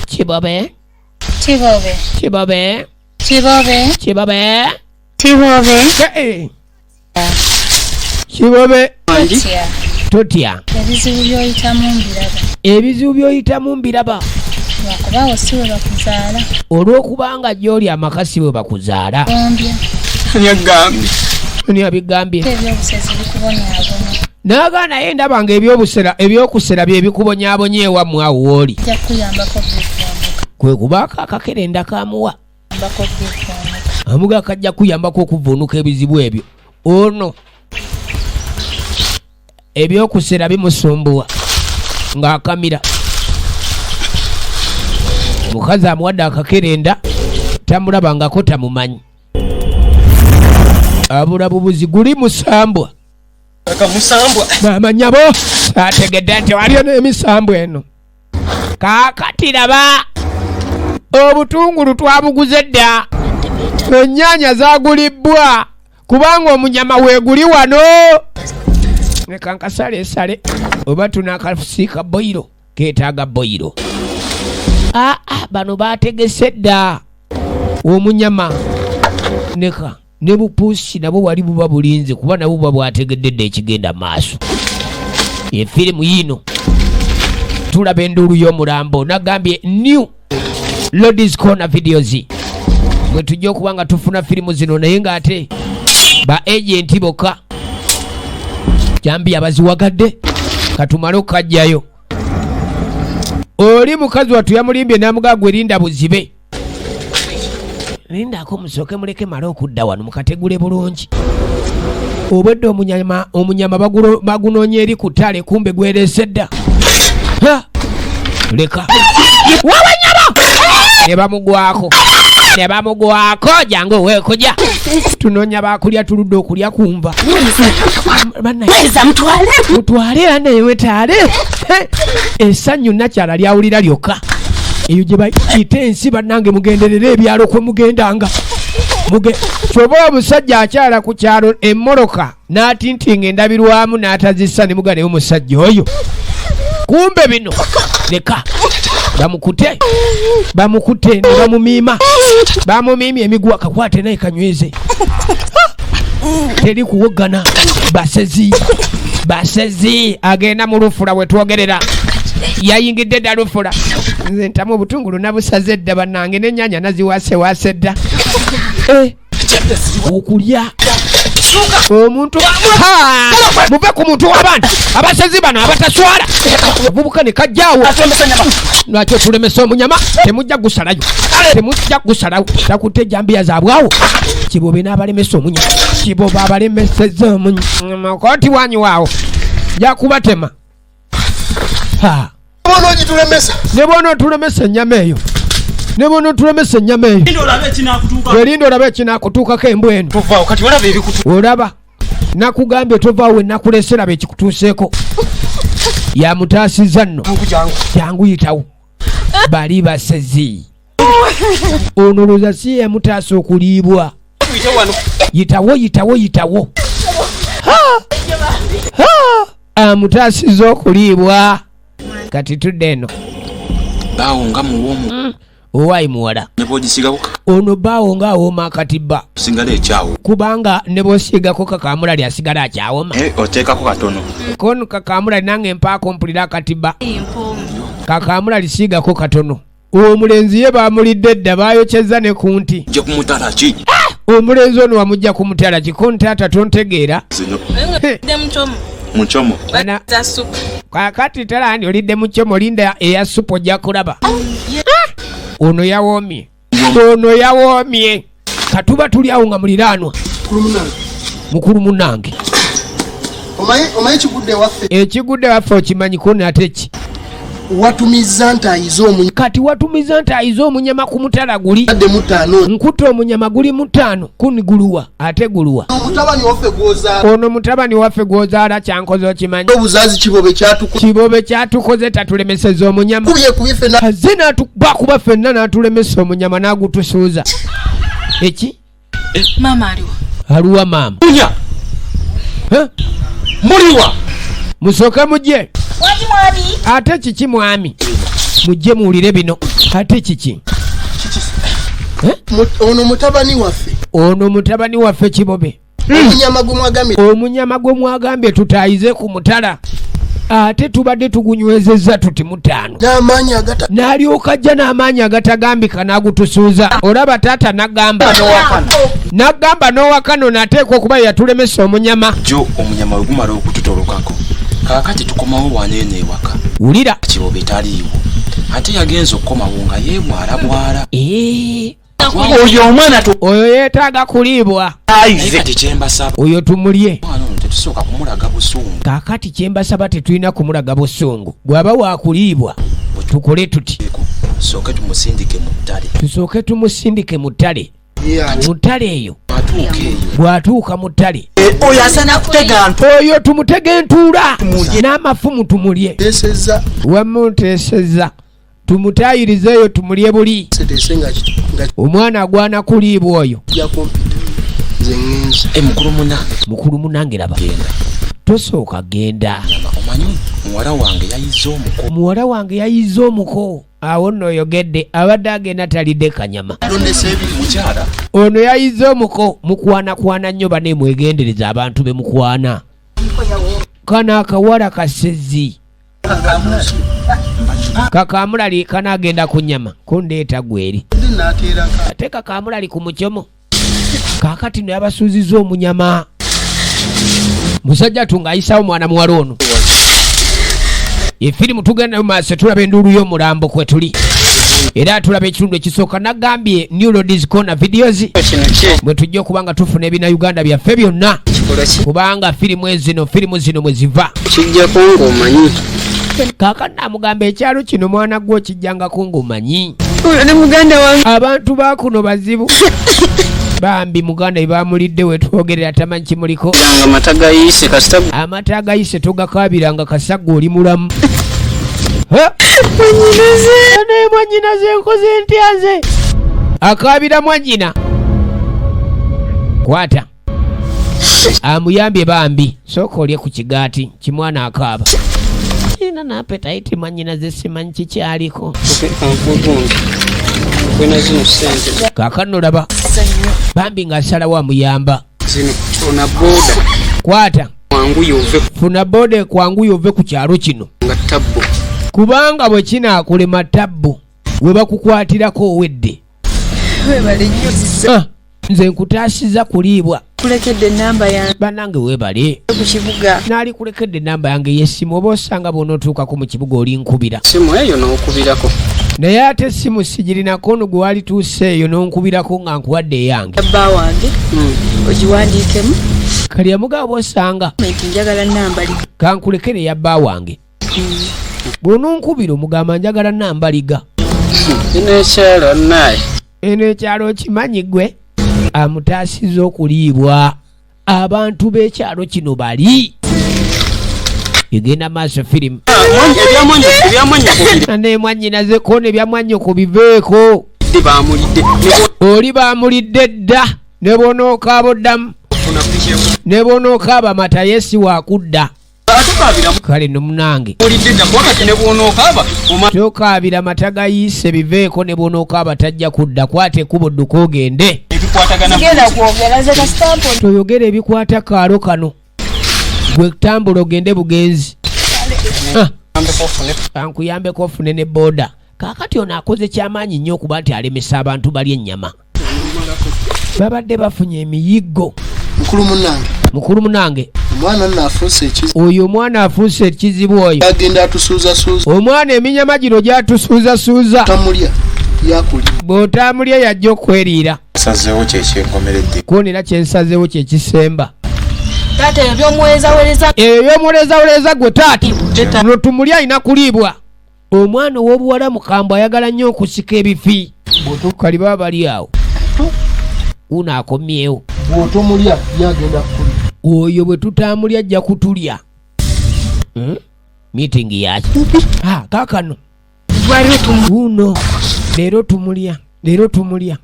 Kibobe. Kibobe. Kibobe. Kibobe. Kibobe. Kibobe. Kibobe. Totya. Totya. Ebizibu by'oyitamu mbiraba. Ebizibu by'oyitamu mbiraba. Lwakubaawo si bwe bakuzaala. Olw'okubanga gy'oli amakasi bwe bakuzaala. Gombya. Ani abigambye? Ebyobusozi bikubonyaabonya. Naga naye ndaba nga ebyokusera bye bikubonyaabonya ewammwe awo w'oli. Ajja kukuyambako bivumuka. Kwe kubaako akakerenda kamuwa. Yambako bivumuka. Amuga kajja kuyambako okuvuunuka ebizibu ebyo. Ono ebyokusera bimusumbuwa ng'akamira. Mukazi amuwadde akakerenda tamulabangako tamumanyi. Abula bubuzi guli musambwa. Amanyabo ategedde nti waliyo n'emisambwa eno. Kaakati laba obutungulu twabuguze dda. Ennyaanya zaagulibbwa kubanga omunyama weeguli wano. Ne kankasale oba tunaakasiika boyiro keetaaga boyiro. Bano baategese dda omunyama neka ne bupuusi nabo wali buba bulinze kuba nabo buba bwategedde dda ekigenda maaso. Efirimu yino tulaba enduulu y'omulambo nagambye new Ladies Corner videos mwe tujja okuba nga tufuna firimu zino naye ng'ate ba agenti bokka jambi abaziwagadde katumale okajjayo oli mukazi watu yamulimbye namugagwe linda buzibe lindako musoke muleke mala okudda wano mukategule bulungi obwedde omunyama bagunoonya eri ku ttale kumbe gwereesedda leka wawanyama ne bamugwako jangu weekuja tunoonya bakulya tuludde okulya kumva mutwale anewetaale essanyu nakyala lyawulira lyokka eyo gye bayita ensi bannange mugenderera ebyalo kwe mugendanga kyoba omusajja akyala ku kyalo emmoroka n'atintinga endabirwamu n'atazissa ne muganeyo omusajja oyo kumbe bino leka bamukute ne bamumimya emigwa akakwate naye kanyweze teri kuwogana basezi agenda mu lufula wetwogerera yayingidde dda lufula nze ntamu obutungulu nabusaze edda bannange n'ennyanya naziwaasewase dda okulya omuntu muve ku muntu w'abantu abasezi bano abataswala avubuka ne kajjaawo lwaki tulemesa omunyama temujja gusalayo takutte ejambiya zaabwawo kibobe n'abalemesa omunyama kibobe abalemeseza omunyama kooti wanyu waawo jakubatema ne bona otulemesa ennyama eyo erinda olabe ekinaakutuukako embwenu olaba nakugambye tovaawo enakulesera bekikutuuseeko yamutaasiza nno jangu yitawo bali basezi ono loza si yamutaasa okuliibwa yitawo amutaasiza okuliibwa kati tudde eno bawo nga muwomu owaayi muwala ono baawo nga awooma akatibba singala ekyawo kubanga ne bwosiigako kakamulali asigala akyawoma oteekako katono kono kakamulali nange mpaako mpulira akatibba kakamulali siigako katono omulenzi ye baamulidde edda baayokyeza ne ku nti kumutala ki omulenzi ono wamujja kumutala kiko ntaata tontegeera muchomo kakati talandi olidde muchomo linda eya supu ojja kulaba ono yawoomye katuba tuli awo nga muliraanwa mukulu munange ekigudde waffe okimanyiko nate ki watumiza nti ayize omunyama ku mutala guli nkuta omunyama guli mutaano kuni guluwa ate guluwa ono mutabani waffe gwozaala kyankoze okimanyi kibobe kyatukoze tatulemeseza omunyama aze bakuba ffenna n'atulemesa omunyama n'agutusuuza eki aliwa maama muliwa musooke mujje ate kiki mwami mujje muwulire bino ate kiki ono mutabani waffe kibobe omunyama gwe mwagambye tutaayize ku mutala ate tubadde tugunywezezza tuti mutaano n'alyoka ajja n'amaanyi agatagambika n'agutusuuza olaba taata n'agamba n'owakano n'ateekwa okuba yatulemesa omunyama jo omunyama we gumala okututolokako kakati tukomawo waneeno ewaka wulira kibobe taliiwo ate yagenza okukomawo nga yeebwalabwala oyo omwana oyo yeetaaga kuliibwa tekyembasaba oyo tumulye tetusooka kumulaga busungu kakati kyembasaba tetulina kumulaga busungu bw'aba waakuliibwa tukole tuti tusooke tumusindike mu ttale mu ttale eyo bw'atuuka mu ttale oyo asana kutega oyo tumutege entuula n'amafumu tumulye wamuteeseza tumutayirizeeyo tumulye buli omwana agwana kuliibwa oyo mukulu munange laba tosooka genda muwala wange yayize omuko awo nno oyogedde abadde agenda talidde kanyama ono yayize omuko mukwanakwana nnyo bane mwegendereza abantu be mukwana kana akawala kasezi kakamulali kanagenda ku nyama kundeeta gweri ate kakamulali ku muchomo kakati no yabasuuziza omunyama musajja tunga ayisawo mwana muwala ono Efirimu tugenda mu maaso tulaba enduulu y'omulambo kwe tuli. Era tulaba ekitundu ekisooka nagambye Neurodies Corner videos bwe tujja okuba nga tufuna ebina Uganda byaffe byonna kubanga firimu zino mwe ziva kijjako ng'omanyi kaakano namugamba ekyalo kino mwana gwo kijjangako ng'omanyi ne muganda wange abantu bakuno bazibu bambi muganda ebamulidde wetwogerera tamanyi kimuliko amata agayise togakabiranga kasagga oli mulamu mwanyinaze nkoze ntyanze akabira mwanyina kwata amuyambye bambi sooka olye ku kigaati kimwana akaaba ina napetaiti mwanyinaze simanyi kikyaliko kakano laba bambi ng'asalawo amuyamba kwata funa boda kwanguye ove ku kyalo kino kubanga bwe kinaakulema tabbu we bakukwatirako owedde nze nkutaasiza kuliibwa kulekedde namba yange banange weebale ku kibuga naali kulekedde namba yange y'essimu oba osanga bw'onootuukako mu kibuga oli nkubira simu eyo n'okubirako naye ate essimu sigirinako ono gwe walituuse eyo n'onkubirako nga nkuwadde eyange bba wange ogiwandiikemu kali yamugaba bw'osanga njagala namba liga kankulekere ya bba wange bw'ononkubira omugamba njagala namba liga ekyalo naye eno ekyalo kimanyi gwe amutaasiza okuliibwa abantu b'ekyalo kino bali egenda maaso firimu nemwanyinaze kona ebyamwanyo kubiveeko oli bamulidde dda ne bonookaaba oddamu ne bonookaaba mata yesi wakudda kale nomunange tokaabira mata gayiise biveeko ne bonookaaba tajja kudda kwata ekkubo dduka ogende toyogera ebikwata kaalo kano gwe tambula ogende bugenzi kankuyambeko ofune ne boda kaakati ono akoze kyamaanyi nnyo okuba nti alemesa abantu bali ennyama babadde bafunye emiyiggo mukulu munange oyo omwana afuuse ekizibu oyo omwana eminyama gino gyatusuuzasuuza bw'otamulya yajja okweriira konera kyensazeewo kyekisemba ebyomuweerezawoleza gwe taati no tumuli alina kuliibwa omwana ow'obuwala mukambwe ayagala nnyo okusika ebifi bw'otukali baba bali awo uno akomyewo oyo bwe tutamulya ajja kutulya meeting yaki kaakano uno leero tumulya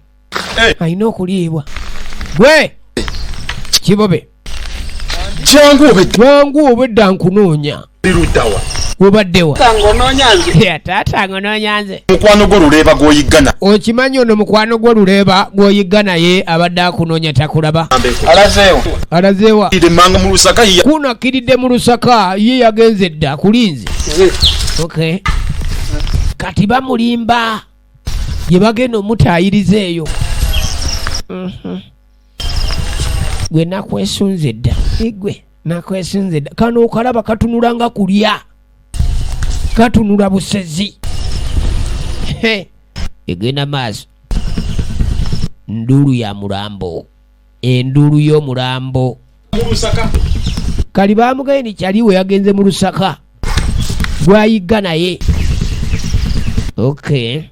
alina okuliibwa gwe kibobe jangu obedda nkunoonya webaddewa taata ngonoonya nze mukwano gwo luleeba gwoyiggana okimanyi ono mukwano gwo luleeba gwoyigga naye abadde akunoonya takulaba alazeewa kuno akiridde mu Lusaka ye yagenze dda kulinzi okay kati bamulimba ye bagenda omutaayiriza eyo gwe nakwesunze dda igwe nakwesunze dda kano okalaba katunula nga kulya katunula busezi egenda maaso nduulu ya mulambo enduulu y'omulambo kali bamugaye ni kyaliwe yagenze mu Lusaka gwayigga naye okay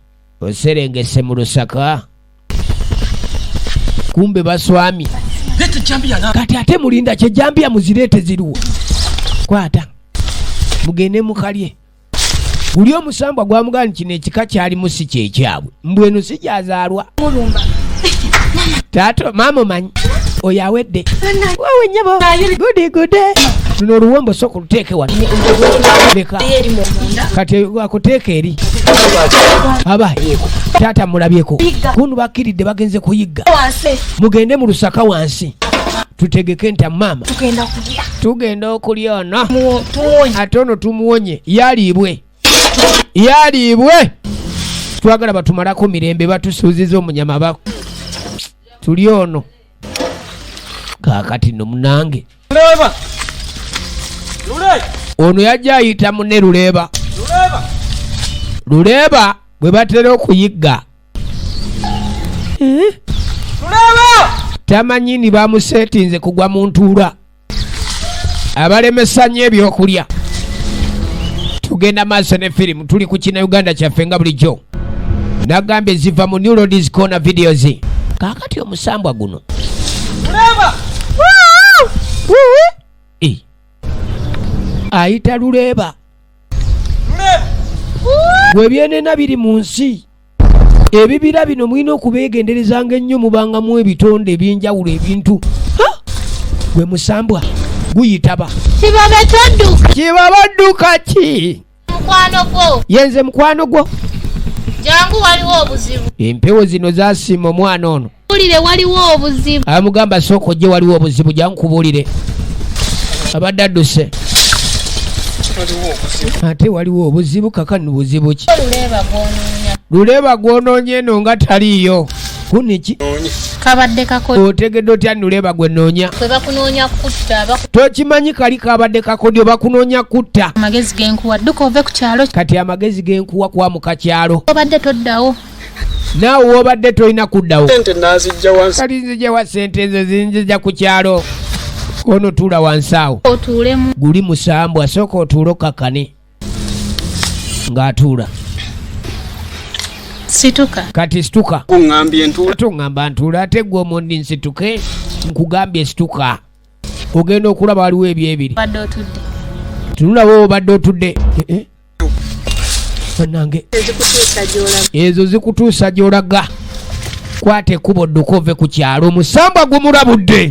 oserengese mu Lusaka kumbe baswami kati ate mulinda kyejambya muzireete ziruwa kwata mugende mukalye buli omusambwa gwamugani kino ekika kyalimu si kyekyabwe mbwenu si gyazaalwa tato maama manyi oyo awedde wowe nnyabo gudi luno oluwombo soka oluteeke wano leka kati akuteeka eri abaye taata mulabyeko kunu bakkiridde bagenze kuyigga mugende mu Lusaka wansi tutegeke nti maama tugenda okulya ono ate ono tumuwonye yaliibwe twagala batumalako mirembe batusuuziza omunyama bako tuli ono kaakati no munange ono yajja ayita munne Luleeba bwe batera okuyigga tamanyi ni bamusetinze kugwa mu ntuula abalemesa nnyo ebyokulya. Tugenda maaso ne firimu tuli ku kina Uganda kyaffe nga bulijjo nagambye ziva mu New Roads Corner videos. Kaakati omusambwa guno ayita Luleeba bwe byenena biri mu nsi ebibira bino mulina okubeegenderezanga ennyo mubangamu ebitonde ebyenjawulo ebintu gwe musambwa guyitaba kibabadduka ki mukwano gwo yenze mukwano gwo jangu waliwo obuzibu empewo zino zasiima omwana ono bulire waliwo obuzibu amugamba sooka ojje waliwo obuzibu jangu kubuulire abadde adduse ate waliwo obuzibu kakano buzibu ki Luleeba gwonoonye eno nga taliiyo kuniki kabadde kakodi otegedde otya Luleeba gwe noonya bwe bakunoonya kutta tokimanyi kali kabadde kakodyo bakunoonya kutta amagezi genkuwa dduka ove ku kyalo kati amagezi genkuwa kwamuka kyalo obadde toddawo naawe wobadde tolina kuddawo Sente nazijja wansi. kali nzijawa sente ezo zinzija ku kyalo ono tuula wansi awo otuulemu guli musambwa sooka otuule okakane ng'atuula situka kati situka Kuŋŋambye ntuula. toŋŋamba ntuula ate gwe omundi nsituke nkugambye situka ogenda okulaba waliwo ebyebiri badde otudde tunulawo obadde otudde nange ezikutuusa gy'olaga ezo zikutuusa gy'olaga kwata ekkubo dduka ove ku kyalo omusambwa gumulabudde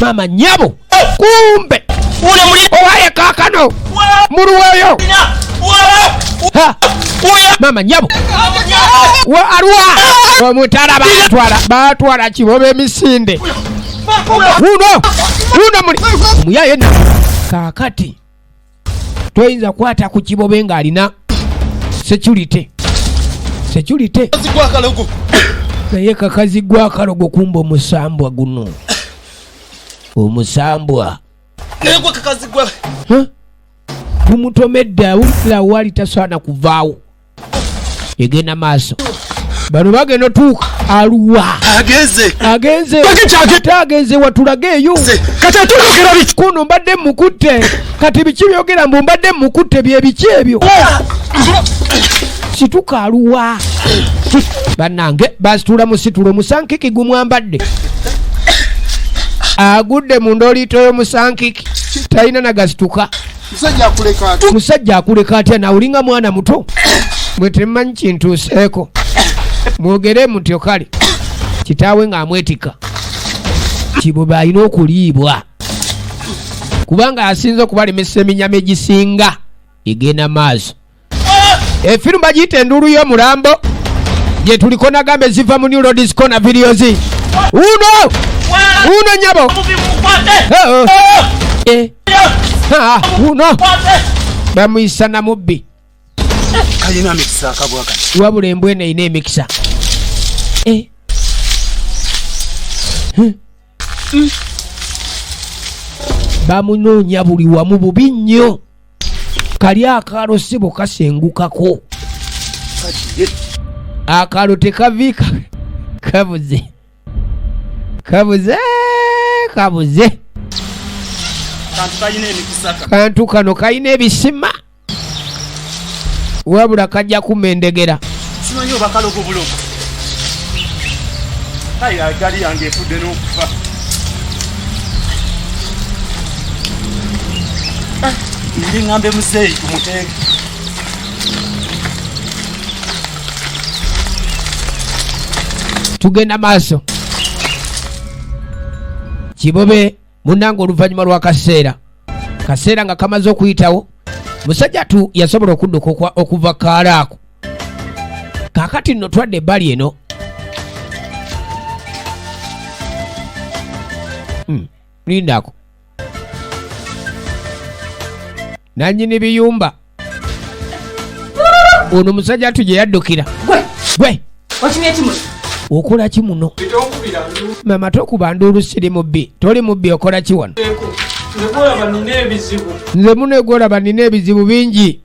maama nyabo kumbe owaye kaakano muluweeyo maama nyabo aluwa omutala batwala kiboba emisinde uno muyaye na kaakati toyinza kwata ku kibobe ng'alina security naye kakazi gw'akalogo kumba omusambwa guno omusambwa gumutomedde awulira wali tasaana kuvaawo egenda maaso bano bagenda otuuka aluwa agenze ate agenze watulage eyo kuno mbadde mukutte kati biki byogera mbu mbadde mukutte bye biki ebyo situka aluwa bannange basitula mu situlo musankiki gumwambadde agudde mu ndoliito y'omusankiki talina nagasituka musajja akuleka atya nawulinga mwana muto mwe temumanyi kintuuseeko mwogere mutyo kale kitaawe ng'amwetika kiboba alina okuliibwa kubanga asinze okubalemesa eminyama egisinga egenda maaso efirumu bagiyita enduulu y'omulambo gye tuliko nagambe ziva mu New Roads Corner videos uno nyabo uno bamuyisa namubbi wabula embwene erina emikisa bamunoonya buli wamu bubi nnyo kali akaalo sibo kasengukako akaalo tekaviika kabuze kantu kano kalina ebisima wabula kajja kumendegera simanyi oba kalogo bulogo gali yange efudde n'okufa ndi ngambe muzeeyi tumuteeke tugenda maaso kibobe munange oluvannyuma lwa kaseera nga kamaze okuyitawo musajja tu yasobola okudduka okuva kaalaako kaakati nno twadde ebbali eno lindako nannyini biyumba ono musajja tu gye yaddukira gwe okola ki muno mama tokuba nduulu siri mubbi toli mubbi okola ki wano nze munegolaba nina ebizibu bingi.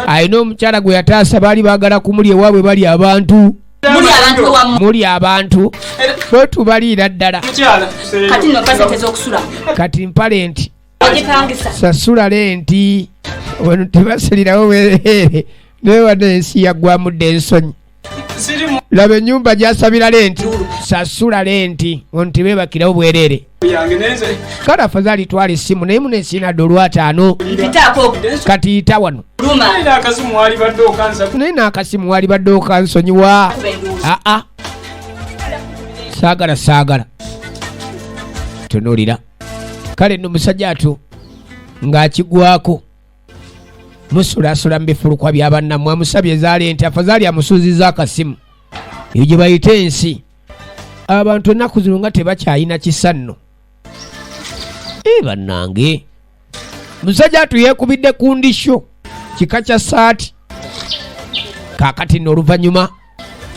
Alina omukyala gwe yataasa baali baagala kumulya ewaabwe bali abantu. Muli abantu bwe tubaliira ddala. Kati mpale nti sasula lenti wano tebasalirawo bwereere naye wadde ensi yaggwamudde ensonyi. Laba ennyumba gyasabira lenti sasula lenti ono tebeebakirawo bwereere. Kale afadhali twala essimu naye muno ensiina dde olw'ataano kati yita wano naye n'akasimu wali badde okansonyiwa. Saagala tunuulira. Kale nno musajja atu ng'akigwako musulaasula mu bifulukwa bya bannammwe amusabye ezaale nti afadhali amusuuziza akasimu. Ebyo gye bayita ensi. Abantu ennaku zino nga tebakyayina kisa nno. Bannange musajja atu yeekubidde ku ndisho kika kya saati. Kaakati nno oluvannyuma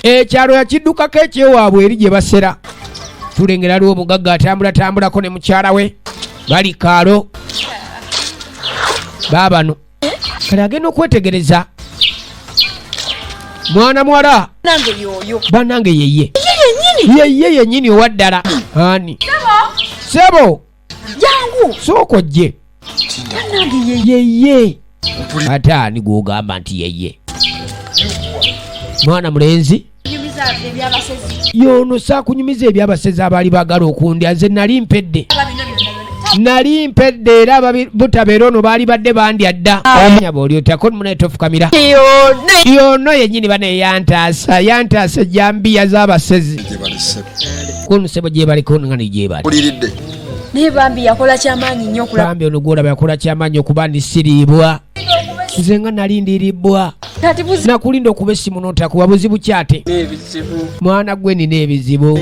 ekyalo yakiddukako ekyewaabwe eri gye basera. Tulengera aliwo omugagga atambulako ne mukyala we bali kaalo baabano. Kale agenda okwetegereza mwana muwala bannange yeye yennyini owa ddala. Ani sebo jangu sooka ojje yeye ate ani gwogamba nti yeye mwana mulenzi yono saakunyumiza ebyabasezi abaali baagala okundya. Nze nali mpedde era butabeera ono baali badde bandya dda. Omanya bw'olyotako munaye tofukamira yono yennyini bane yantaasa ejjambiya z'abasezi kunu sebo gyebaliko ngani gyebali naye bambi yakola kyamaanyi nnyo okulaba. Bambi ono gwolaba yakola kyamaanyi okuba ndisiriibwa. Nze nga nali ndiribbwa nakulinda okuba essimu n'otakuwa buzibu kyate. Mwana gwe nina ebizibu.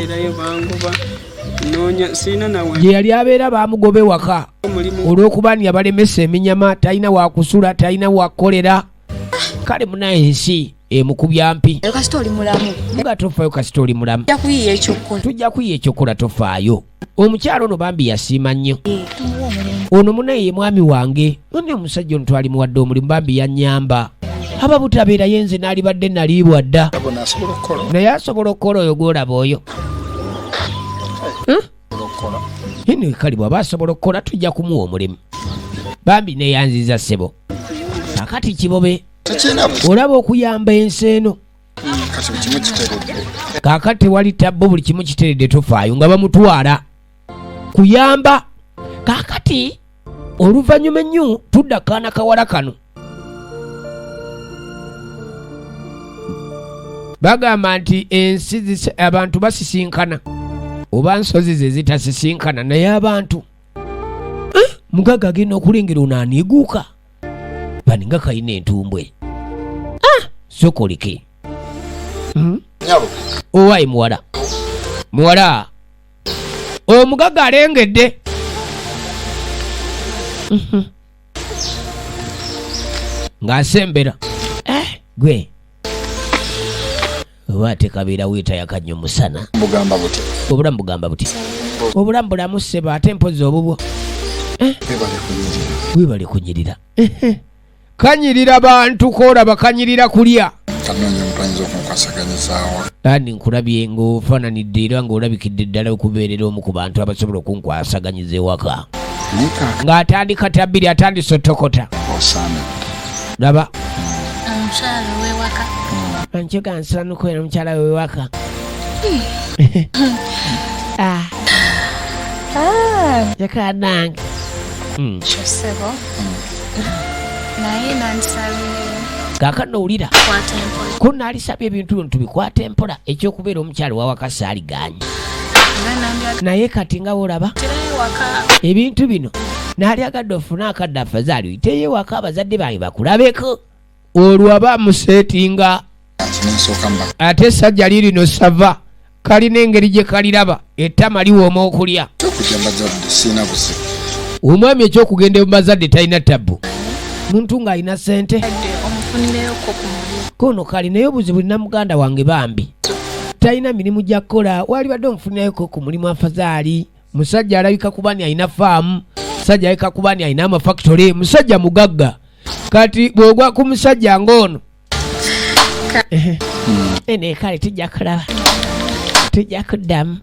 Gye yali abeera baamugobe waka olw'okuba yabalemesa eminyama, talina wakusula, talina wakukolera. Kale munaye ensi emukubya mpi. Kasita oli mulamu nga tofaayo kasita oli mulamu tujja kuyiya ekyokola tofaayo. Omukyalo ono bambi yasiima nnyo. Ono munaye ye mwami wange none omusajja ono twalimuwadde omulimu bambi yannyamba. Aba butabeera yenze naali badde naliibwa dda naye asobola okukola oyo gwolaba oyo. Hino kali bw'aba asobola okukola tujja kumuwa omulimu. Bambi neyanziza ssebo. Kakati kibobe olaba okuyamba ensi eno. Kakati tewali tabbo buli kimu kiteredde tofaayo nga bamutwala kuyamba. Kakati oluvannyuma ennyo tudda kaana kawala kano. Bagamba nti ensi abantu basisinkana oba nsozi ze zitasisinkana naye abantu mugagga agenda okulengera ono aniiguuka baninga kayina entumbwe. Sokolike owaayi muwala omugagga alengedde. Ng'asembera gwe oba tekabeera weeta yakannyo musana. Obulamu bugamba buti obulamu bulamu sseba ate mpozi obubwo. Webale kunyirira kanyirira bantu koolaba kanyirira kulya. Ani nkulabye ng'ofaananidde era ng'olabikidde ddala okubeerera omu ku bantu abasobola okunkwasaganyiza ewaka. Ng'atandika tabbiri atandise otokota. Laba omukyala w'ewaka ankyuka nsanukwera omukyala w'ewaka. Yakanange kyosebo naye nansabire kaakano owulira ko naalisabye ebintu bino tubikwate mpola ekyokubeera omukyala wawaka saaliganye naye kati nga wolaba ebintu bino naali agadde ofune akadde afazaali oyiteyo ewaka abazadde bange bakulabeko olwo aba museetinga. Ate essajja lirino sava kalina engeri gye kaliraba ettama liwooma okulya. Omwami ekyokugenda mu bazadde talina tabbu. Muntu ng'alina ssente kono kali naye obuzibu lina muganda wange bambi talina mirimu gya kukola. Wali badde omufunirayoko ku mulimu afazaali musajja alabika kubani alina faamu, musajja alabika kubani alina amafactory, musajja mugagga. Kati bwogwa ku musajja ng'ono ene kale tujja kulaba, tujja kuddamu.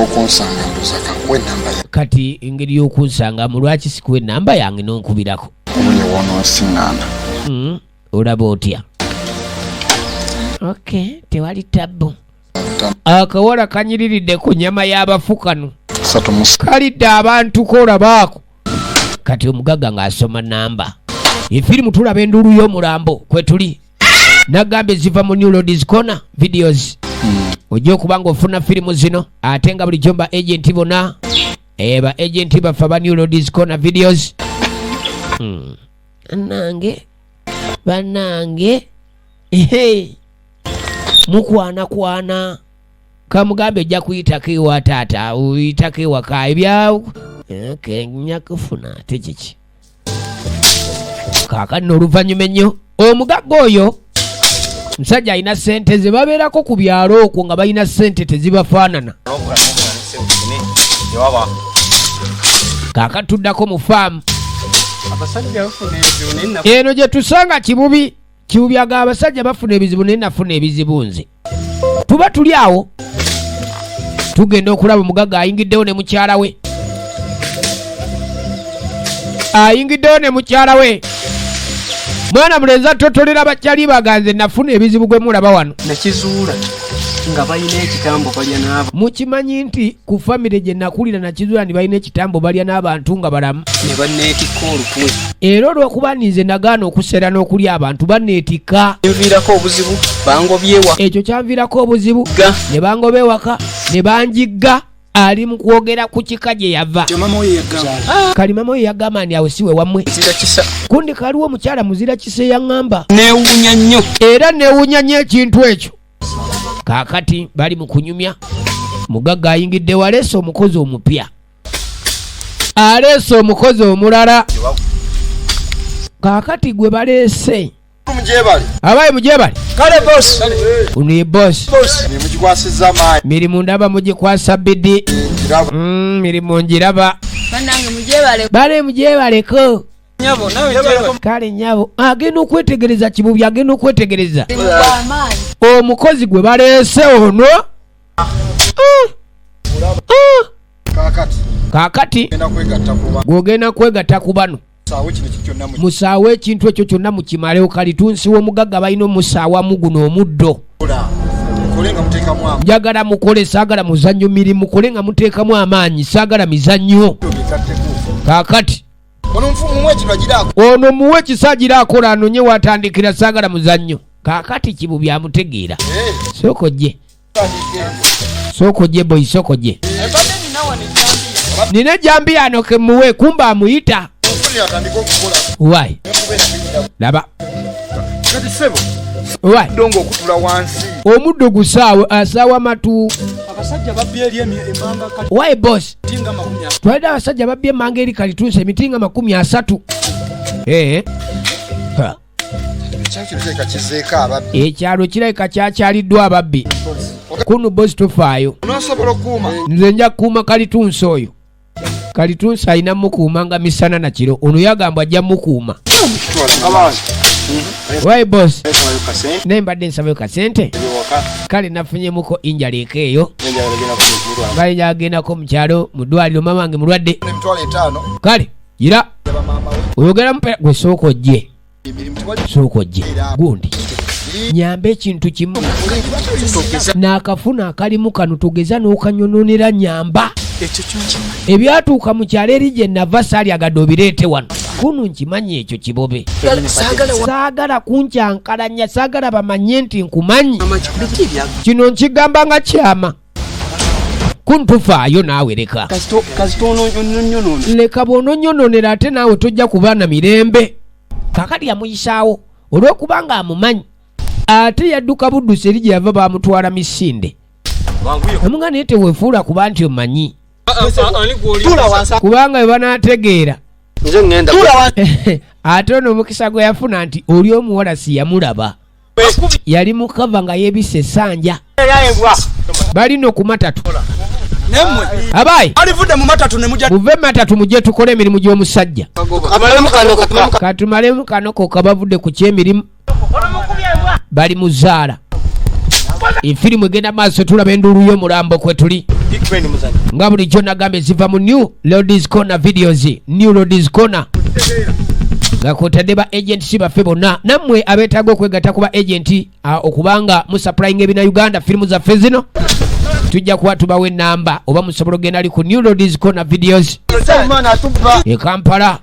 Okunsanga ndozaka kuwe namba ya Kati engeri y'okunsanga mu lwaki sikuwe namba yange n'onkubirako. omunye wono osiŋŋaana. Olaba otya? Okay, tewali tabbu. Akawala kanyiriridde ku nyama y'abafu kano. Kalidde abantu kolabaako. Kati omugagga ng'asoma namba. Efirimu tulaba enduulu y'omulambo kwe tuli. Nagambe ziva mu New Ladies Corner videos. Ojja okuba ng'ofuna firimu zino ate nga bulijjo ba agenti bonna ba agenti baffe aba New Ladies Corner videos. Bannange mukwana kamugambe ojja kuyitako ewa taata uyitako ewaka ebyawo nja kufuna ate kiki kaakano oluvannyuma ennyo omugagga oyo musajja alina ssente ze babeerako ku byalo okwo nga balina ssente tezibafaanana. Kaakatuddako mu faamu eno gye tusanga kibubi aga abasajja bafuna ebizibu naye nafuna ebizibu nze. Tuba tuli awo tugenda okulaba omugagga ayingiddewo ne mukyala we. Mwana mulenzi totolera bakyali baganze nafuna ebizibu gwe mulaba wano. Nakizuula nga balina ekitambo balya n'abo. Mukimanyi nti ku famire gye nakulira nakizuula ndi balina ekitambo balya n'abantu nga balamu. Ne banneetikka olukwe. Era olw'okuba nze nagaana okuseera n'okulya abantu banneetikka. Nviirako obuzibu bangobyewa. Ekyo kyanviirako obuzibu ne bangoba ewaka ne banjigga. Ali mu kwogera ku kika gye yava. Kali mama we yagamba ndi awo siwe wammwe. Kundi kaliwo omukyala muzira kise yaŋŋamba. Neewuunya nnyo. Era neewuunya nnyo ekintu ekyo. Kaakati bali mu kunyumya. Mugagga ayingidde waleese omukozi omupya. Aleese omukozi omulala. Kaakati gwe baleese. Abaye mujebali. Kale boss. Uno ye boss. Nimugikwasiza mayi. Mirimu ndaba mugikwasa bidi. Mirimu njiraba. Banange mujebale. Bale mujebaleko. Nyabo nawe jebale. Kale nyabo agenda okwetegereza kibubi agenda okwetegereza. Amaanyi. Omukozi gwe baleese ono. Kaakati gwogenda kwegatta ku bano. Musaawe ekintu ekyo kyonna mukimalewo kalitunsi w'omugagga balina omusaawamu guno omuddo. Njagala mukole saagala muzannyo mirimu mukole nga muteekamu amaanyi saagala mizannyo. Kaakati ono muwe ekisaagira akola anonye watandikira saagala muzannyo. Kaakati kibubi amutegeera. Soko gye boy soko gye. Nina jambi ano ke muwe kumba amuyita. Why? Laba. Kati sebo. Why? Dongo okutula wansi. Omuddo gusaawe asaawa matu. Abasajja babbye eri emmanga kali. Why boss? Tinga 30. Twalida abasajja babbye emmanga eri kalitunse emitinga 30. Ekyalo kirabika kyakyaliddwa ababbi. Kuno boss tofaayo. Onosobola okuuma. Nze nja kuuma kalitunse oyo. Kalitunse alina mukuuma nga misana na kiro. Ono yagamba ajja mukuuma. Why boss? Naye mbadde nsabayo kasente. Kale nafunyemuko injaleeko eyo. Kale njagendako mu kyalo mu ddwaliro mama wange mulwadde. Kale gira oyogera mupera gwe sooka ojje. Gundi nyambe ekintu kimu n'akafuna akalimu kano tugeza n'okanyononera nyamba. Ebyatuuka mu kyalo eri gye nava saalyagadde obireete wano. Kuno nkimanyi ekyo kibobe. Saagala kunkyankalanya saagala bamanye nti nkumanyi. Kino nkigamba nga kyama. Kuntufaayo naawe leka. Leka bw'ononyononera ate naawe tojja kuba na mirembe. Kakati yamuyisaawo olw'okubanga amumanyi. Ate yadduka buddusi eri gye yava bamutwala misinde. Amunga naye teweefuula kuba nti omanyi. Kubanga bwe banaategeera. Ate ono omukisa gwe yafuna nti oli omuwala si yamulaba. Yali mukava nga yeebisse essanja. Balina okumatatu. Nemwe. Abayi. Alivudde mu matatu ne mujja. Muve matatu mujje tukole emirimu gy'omusajja. Amalemu kano Katumalemu kano ko kabavudde ku kyemirimu. Bali muzaala. Efirimu egenda maaso tulaba endulu y'omulambo kwe tuli. Nga bulijjo nagambe ziva mu New Ladies Corner videos. New Ladies Corner. Nga kwotadde ba agenti baffe bonna nammwe abeetaaga okwegatta ku ba agenti okubanga musupplying ebina Uganda firimu zaffe zino tujja kuba tubawe ennamba oba musobola ogenda ali ku New Ladies Corner videos e Kampala.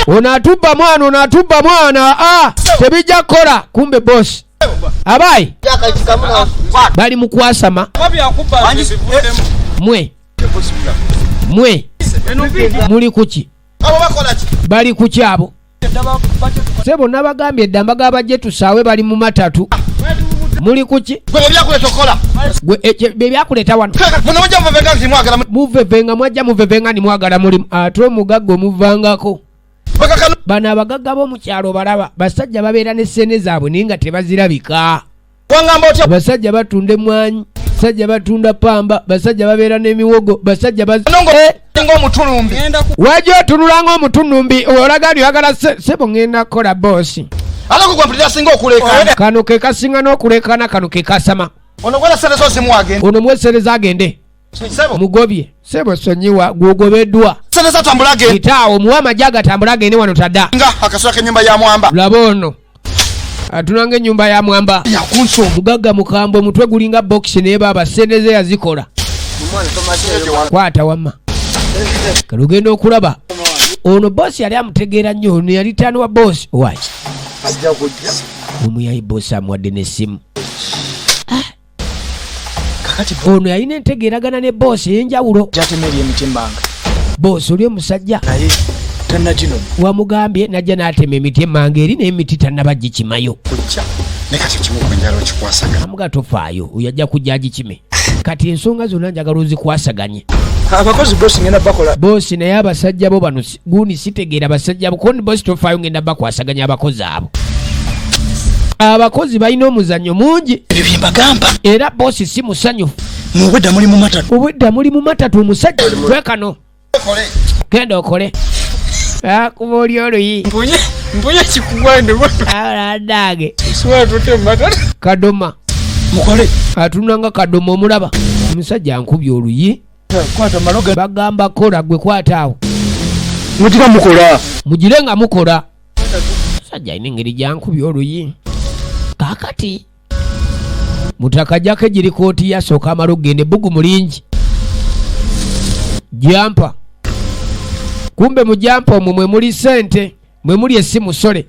Ono atubba mwana tebijja kukola kumbe boss. Abayi bali mu kwasama mwe muli kuki bali ku kyabo sebo nabagambye eddamba gabajje tusaawe bali mu matatu muli kuki bebyakuleta wano muvevenga mwajja muvevenga ni mwagala mulimu ate omugagga omuvangako bano abagagga b'omu kyalo balaba basajja babeera ne ssene zaabwe naye nga tebazirabika. Basajja batunda emmwanyi, basajja batunda pamba, basajja babeera n'emiwogo, basajja ng'omutulumbi. Wajja otunula ng'omutunumbi olaga oyagala sebo ngenda kukola boosi. Alako gwampulira singa okuleekana. Kano ke kasinga n'okuleekana kano ke kasama. Ono gwala sserezo simwagende. Ono mwesereza agende. Sebo. Mugobye. Sebo sonyiwa gwogobeddwa. Sserezo tambula agende. Kitaawo muwa amagye agatambula agende wano tadda. Nga akasula k'ennyumba ya mwamba. Laba ono. Atunanga ennyumba ya mwamba. Yakunso omugagga mukambwe omutwe gulinga box ne baba sendeze yazikola. Kwata wamma. Kalugenda okulaba. Ono boss yali amutegeera nnyo ono yali taani wa boss. Waki? Omuyayi boss amwadde n'essimu. Ono yalina entegeeragana ne boss ey'enjawulo. Jatemeri emitimbanga. Boss oli omusajja. Naye tannagino. Wamugambye najja n'atema emiti emmanga eri n'emiti tannabagikimayo. Ne kati kimu ku njalo kikwasaganya. Amuga tofaayo oyajja kujja agikime. Kati ensonga zonna njagala ozikwasaganye. Abakozi boss ngenda bakola. Boss naye abasajja bo bano guuni sitegeera basajja bo kondi boss tofaayo ngenda bakwasaganya abakozi abo. Abakozi balina omuzannyo mungi. Ebyo bye mbagamba. Era boss si musanyufu. Mubedda muli mu matatu. Obwedda muli mu matatu omusajja twekano. Genda okole. Kuba oli oluyi. Mpunye kikugwande bwo. Aladage. Suwa tote matatu. Kadoma. Mukole. Atunanga kadoma omulaba. Omusajja ankubye oluyi. Kwata maloga. Bagamba kola gwe kwata awo. Mutika mukola. Mugire nga mukola. Omusajja ine ngeri gyankubye oluyi. Kakati. Mutaka jake jiri kooti yasooka amala ogende bugu mulingi. Jampa. Kumbe mu jampa omwo mwe muli sente, mwe muli essimu sole.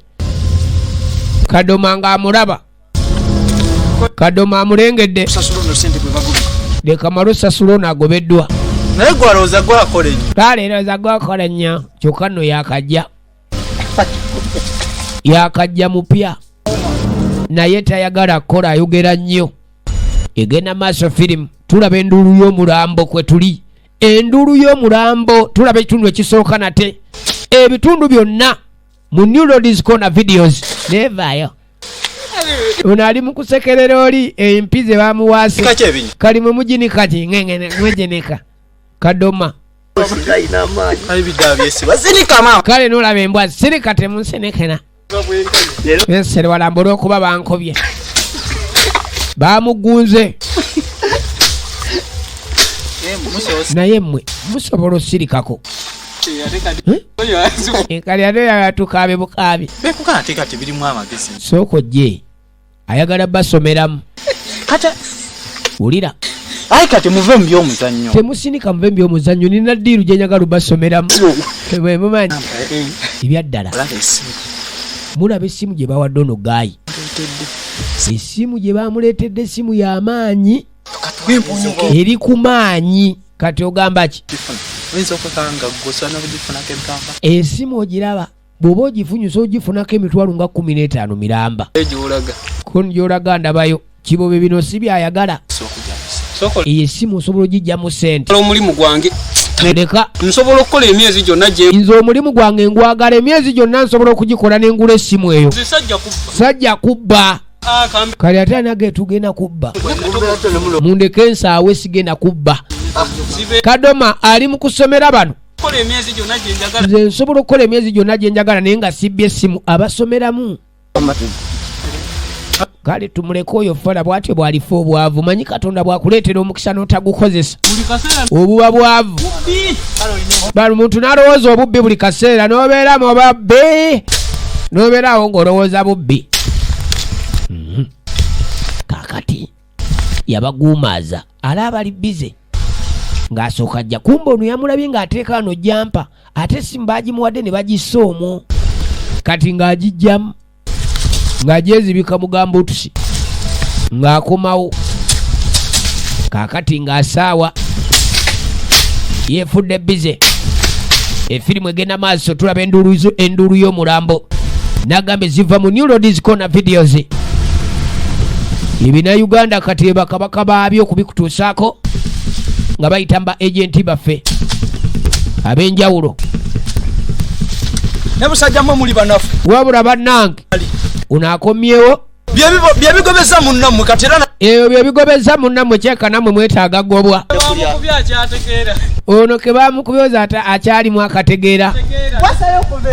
Kadoma nga amulaba. Kadoma amulengedde. Sasulo sente bwe baguba. Leka malo sasulo n'agobeddwa. Naye gwalowooza gwakola ennyo. Kale lowooza gwakola nnyo. Kyokka nno yakajja. Yakajja mupya. Naye tayagala kukola ayogera nnyo. Egenda maaso firimu tulaba endulu y'omulambo kwe tuli. Endulu y'omulambo tulaba ekitundu ekisooka nate. Ebitundu byonna mu New Ladies Corner videos nevaayo. Ono ali mu kusekerera oli empi ze bamuwaase. Kali mu mugini kati ngengene mwejeneka. Kadoma. Kale nolaba embwa sirika temunsenekena. Ensere walambula okuba bankobye. Bamugunze. Naye mmwe musobola osirikako. Kali ate yatukabe bukabe. Kati birimu amagezi. Sooko gye ayagala basomeramu. Kata ulira. Ai kati muve mu by'omuzannyo. Temusinika muve mu by'omuzannyo nina ddiiru gye njagala basomeramu. Bwe mumanyi ebyaddala. Mulaba essimu gye bawadde ono gaayi. Essimu gye bamuleetedde essimu y'amaanyi. Eri ku maanyi. Kati ogamba ki? Essimu ogiraba bw'oba ogifunyusa ogifunako emitwalo nga 15 miramba. Kono gy'olaga ndabayo kibobe bino si byayagala. Eyo essimu osobola ogijja mu ssente. Omulimu gwange leka nsobola okukola emyezi gyonna gye. Nze omulimu gwange ngwagala emyezi gyonna nsobola okugikola n'engula essimu eyo. Sajja kubba. kali ate anage tugenda kubba mundeke nsaawe sigenda kubba Kadoma ali mu kusomera bano nze nsobola okukola emyezi gyonna gye njagala naye nga sibbye essimu abasomeramu kale tumuleke oyo fala bwatyo bwalifa obwavu manyi Katonda bwakuleetera omukisa n'otagukozesa obuba bwavu bali omuntu n'alowooza obubbi buli kaseera n'obeeramu obabbi n'obeerawo ng'olowooza bubbi kaakati yabaguumaaza alaba ali bize ng'asooka ajja kumba ono yamulabye ng'ateeka wano jampa ate essimu baagimuwadde ne bagissa omwo kati ng'agijjamu ng'agyezibika mugamba otusi ng'akomawo kaakati ng'asaawa yeefudde bize efirimu egenda maaso tulaba enduulu y'omulambo n'agambe ziva mu New Roads Corner videos ebina Uganda kati bakabaka baabyo okubikutuusaako nga bayita mba agenti baffe ab'enjawulo ne busajja mmwe muli banafu wabula bannange unaakomyewo byebigobeza munnammwe kati era ebyo byebigobeza munnammwe kyeka nammwe mwetaaga gobwa ono ke bamukubyoza ata akyalimu akategeera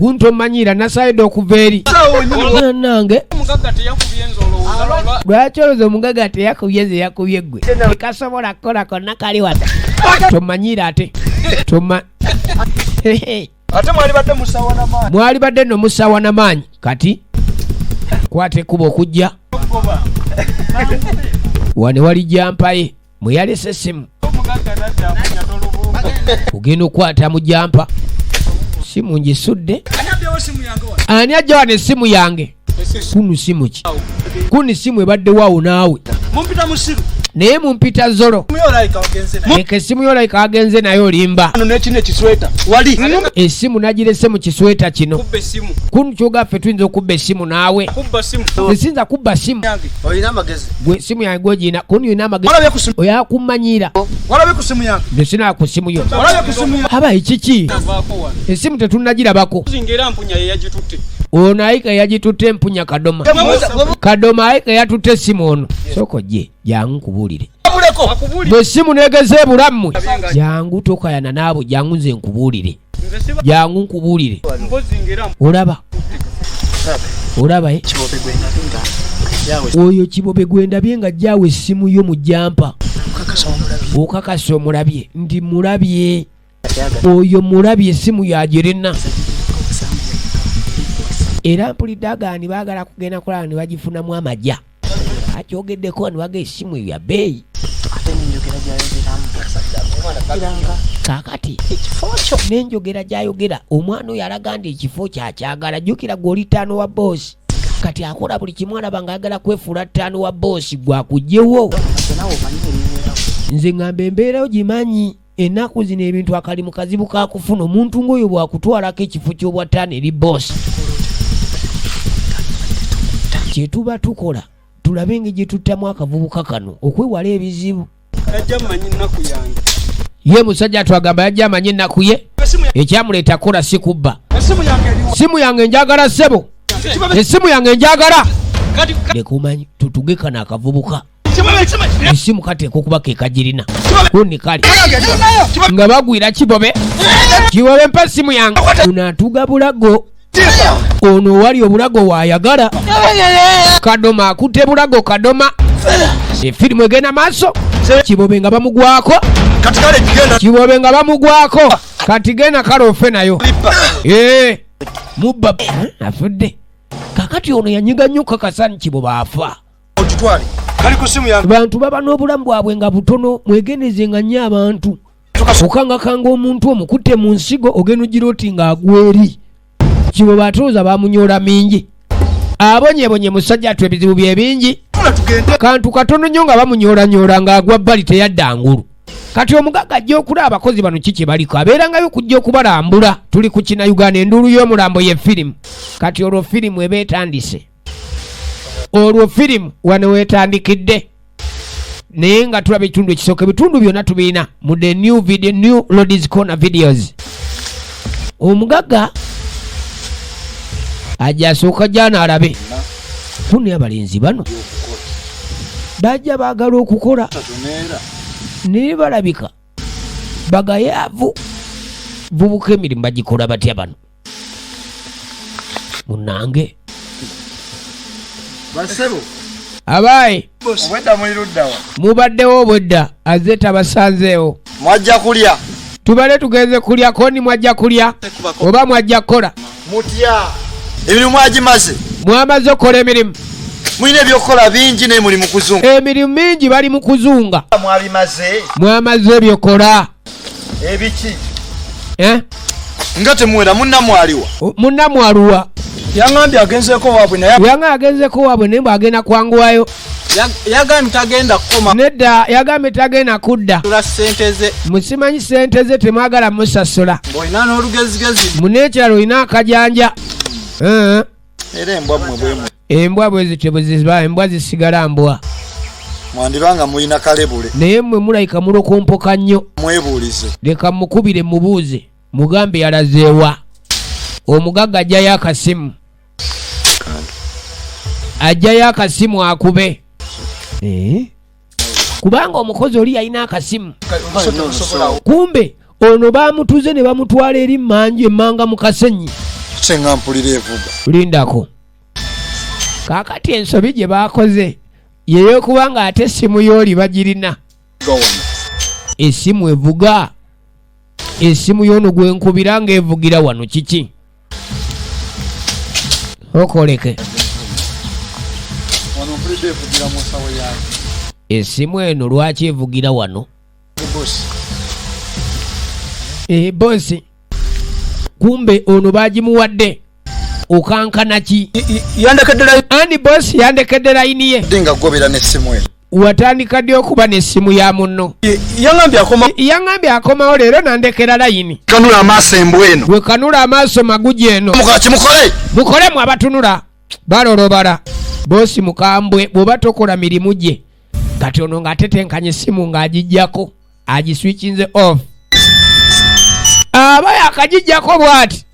gunto omanyiira nasayidde okuva eri nange lwaki oloza omugaga teyakubye nze yakubye ggwe tekasobola kukola konna kali wata tomanyiira ate ate mwali badde nno musawa n'amaanyi kati kwata ekkuba okujja wane wali jampa ye mwe yalese essimu ogenda okwata mu jampa simu ngisudde ani ajja wano essimu yange kunu simu ki kuni simu ebadde waawo naawe naye mumpita zolo eka essimu yolayika wagenze naye olimba essimu nagirese mu kisweta kino kunu kyogaffe tuyinza okubba essimu naawe esinza kubba simu gwe simu yange gwogina kunu yina amagezi oyakummanyiira ndesinaa ku simu yo aba ekiki essimu tetunagirabako ono ayika yagitutte empunya kadoma ayika yatutte essimu ono soko gye jangu nkubuulire bwe simu negeze ebulammwe jangu tokayana naabo jangu nze nkubuulire olaba oyo kibobe gwendabye nga jjaawe essimu yo mu jampa okakasa omulabye ndi mulabye oyo mulabye essimu yagirina era mpulidde agaani baagala kugenda kulaba ne bagifunamu amajja akyogeddeko niwaga essimu eyo ya bbeeyi kaakati n'enjogera gyayogera omwana oyo alaga nti ekifo kyakyagala jjukira gw'oli ttaano wa boosi kati akola buli kimu alaba ng'ayagala kwefuula ttaano wa boosi gwakugyewo nze ngamba embeerayo gimanyi ennaku zino ebintu akali mu kazibu kakufuna omuntu ng'oyo bwakutwalako ekifo ky'obwa ttaano eri boosi kyetuba tukola tulabe engeri gye tuttamu akavubuka kano okwewala ebizibu ye musajja twagamba yajja amanyi ennaku ye ekyamuleeta kola si kubba simu yange njagala ssebo essimu yange njagala lekumanyi tutugekana akavubuka essimu kateeka okuba kekagirina kuni kale nga bagwira kibobe mpa essimu yange unaatuga bulago ono wali obulago waayagala kadoma akutte bulago kadoma efirimu egenda maaso kibobe nga bamugwako kati genda kale ofe nayo mubba afudde kakati ono yanyiganyuka kasani kibobe afa bantu baba n'obulamu bwabwe nga butono mwegendezenga nnyo abantu okangakanga omuntu omukutte mu nsigo ogenda ogira oti ng'agweri kibobe atuuza bamunyola mingi abonyebonye musajja atu ebizibu bye bingi kantu katono nnyo nga bamunyolanyola ng'agwa bbali teyadda ngulu kati omugaga ajja okulaba abakozi bano kiki baliko abeerangayo okujja okubalambula tuli ku kina Uganda enduulu y'omulambo ye firimu kati olwo firimu eba etandise olwo firimu wano weetandikidde naye nga tulaba ekitundu ekisooka ebitundu byonna tubiina mu the New Roads Corner videos omugaga ajja asooka jana alabe tufune abalenzi bano bajja baagala okukola naye balabika bagayaavu. Vubuka emirimu bagikola batya bano munange Basebo abaye obwedda mwiruddawa mubaddewo obwedda aze tabasanzeewo mwajja kulya tubale tugenze kulya koni mwajja kulya oba mwajja kukola mutya emirimu mwagimaze mwamaze okukola emirimu mulina ebyokukola bingi naye muli mu kuzunga emirimu mingi bali mu kuzunga mwabimaze mwamaze ebyokola ebiki nga temuwera munnamwaliwa munnamwaluwa Yangambye agenzeko waabwe naye yanga agenzeko waabwe naye bwagenda kwanguwayo yagambye tagenda kukoma nedda yagambye tagenda kudda tula ssente ze musimanyi sente ze temwagala musasula olina n'olugezigezi muneekyalo olina akajanja era embwa mmwe bwemu embwa bwe zitebuziba embwa zisigala mbwa mwandibanga mulina kalebule naye mmwe mulayika mulokompoka nnyo mwebuulize leka mukubire mubuuze mugambe yalazeewa omugagga ajjayo akasimu ajjayo akasimu akube kubanga omukozi oli yalina akasimu kumbe ono bamutuze ne bamutwala eri manju emmanga mu kasenyi senga mpulira evuga lindako kaakati ensobi gye baakoze yeyokubanga ate essimu y'oli bagirina essimu evuga essimu y'ono gwenkubira ng'evugira wano kiki okoleke essimu eno lwaki evugira wano bosi kumbe ono bagimuwadde okankana ki ani bosi yandekedde layini ye nga gobera n'essimu eno watandika ddi okuba n'essimu ya munno yangambye akomawo leero nandekera layini kanula amaaso embwa eno gwe kanula amaaso maguji eno kimukole mukolemu abatunula balolobala bosi mukambwe bw'oba tokola mirimu gye kati ono ng'atetenkanya essimu ng'agijjako agiswitchinze off aba yakagijjako bw'ati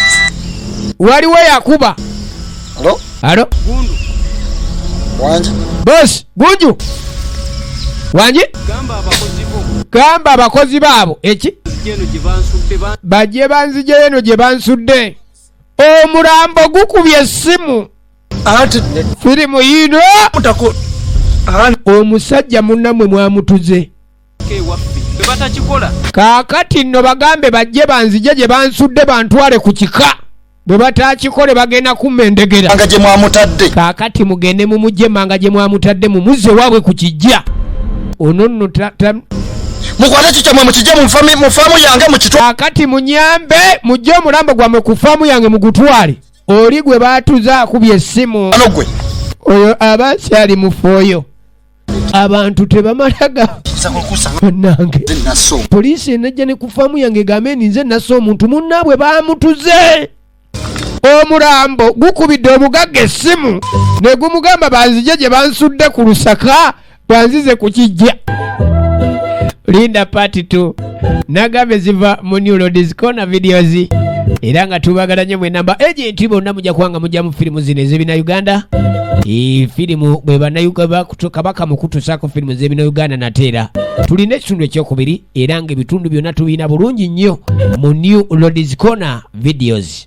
waliwo yakuba alo wanje bosi gunju wanje gamba abakozi baabo eki bajje banzije eno gye bansudde omulambo gukubye essimu firimu yino omusajja munnamwe mwamutuze kaakati nno bagambe bajje banzije gye bansudde bantwale ku kika bwe batakikole bagenda kummendegera nga gye mwamutadde kaakati mugende mumugye manga gye mwamutadde mumuzze waabwe ku kijja ono nno mukwate kikyamwe mukijje mu faamu yange mukitwa kaakati munyambe mujje omulambo gwammwe ku faamu yange mugutwale oli gwe baatuze akubye essimu gwe oyo abakyali mufooyo abantu tebamalaga nange poliisi enajja ne ku faamu yange egambe nze nassa omuntu munnaabwe baamutuze omulambo gukubidde omugagga essimu ne gumugamba banzije gye bansudde ku lusaka banzize ku kijja linda party 2 nagambe ziva mu New Lords Corner videos era nga tubagala nnyo mwe namba agenti bonna mujja kubanga mujja mu firimu zino ez'ebina Uganda firimu bwe bannayuganda kabaka mukutusaako firimu z'ebina Uganda nateera tulina ekitundu ekyokubiri era nga ebitundu byonna tubirina bulungi nnyo mu New Lords Corner videos.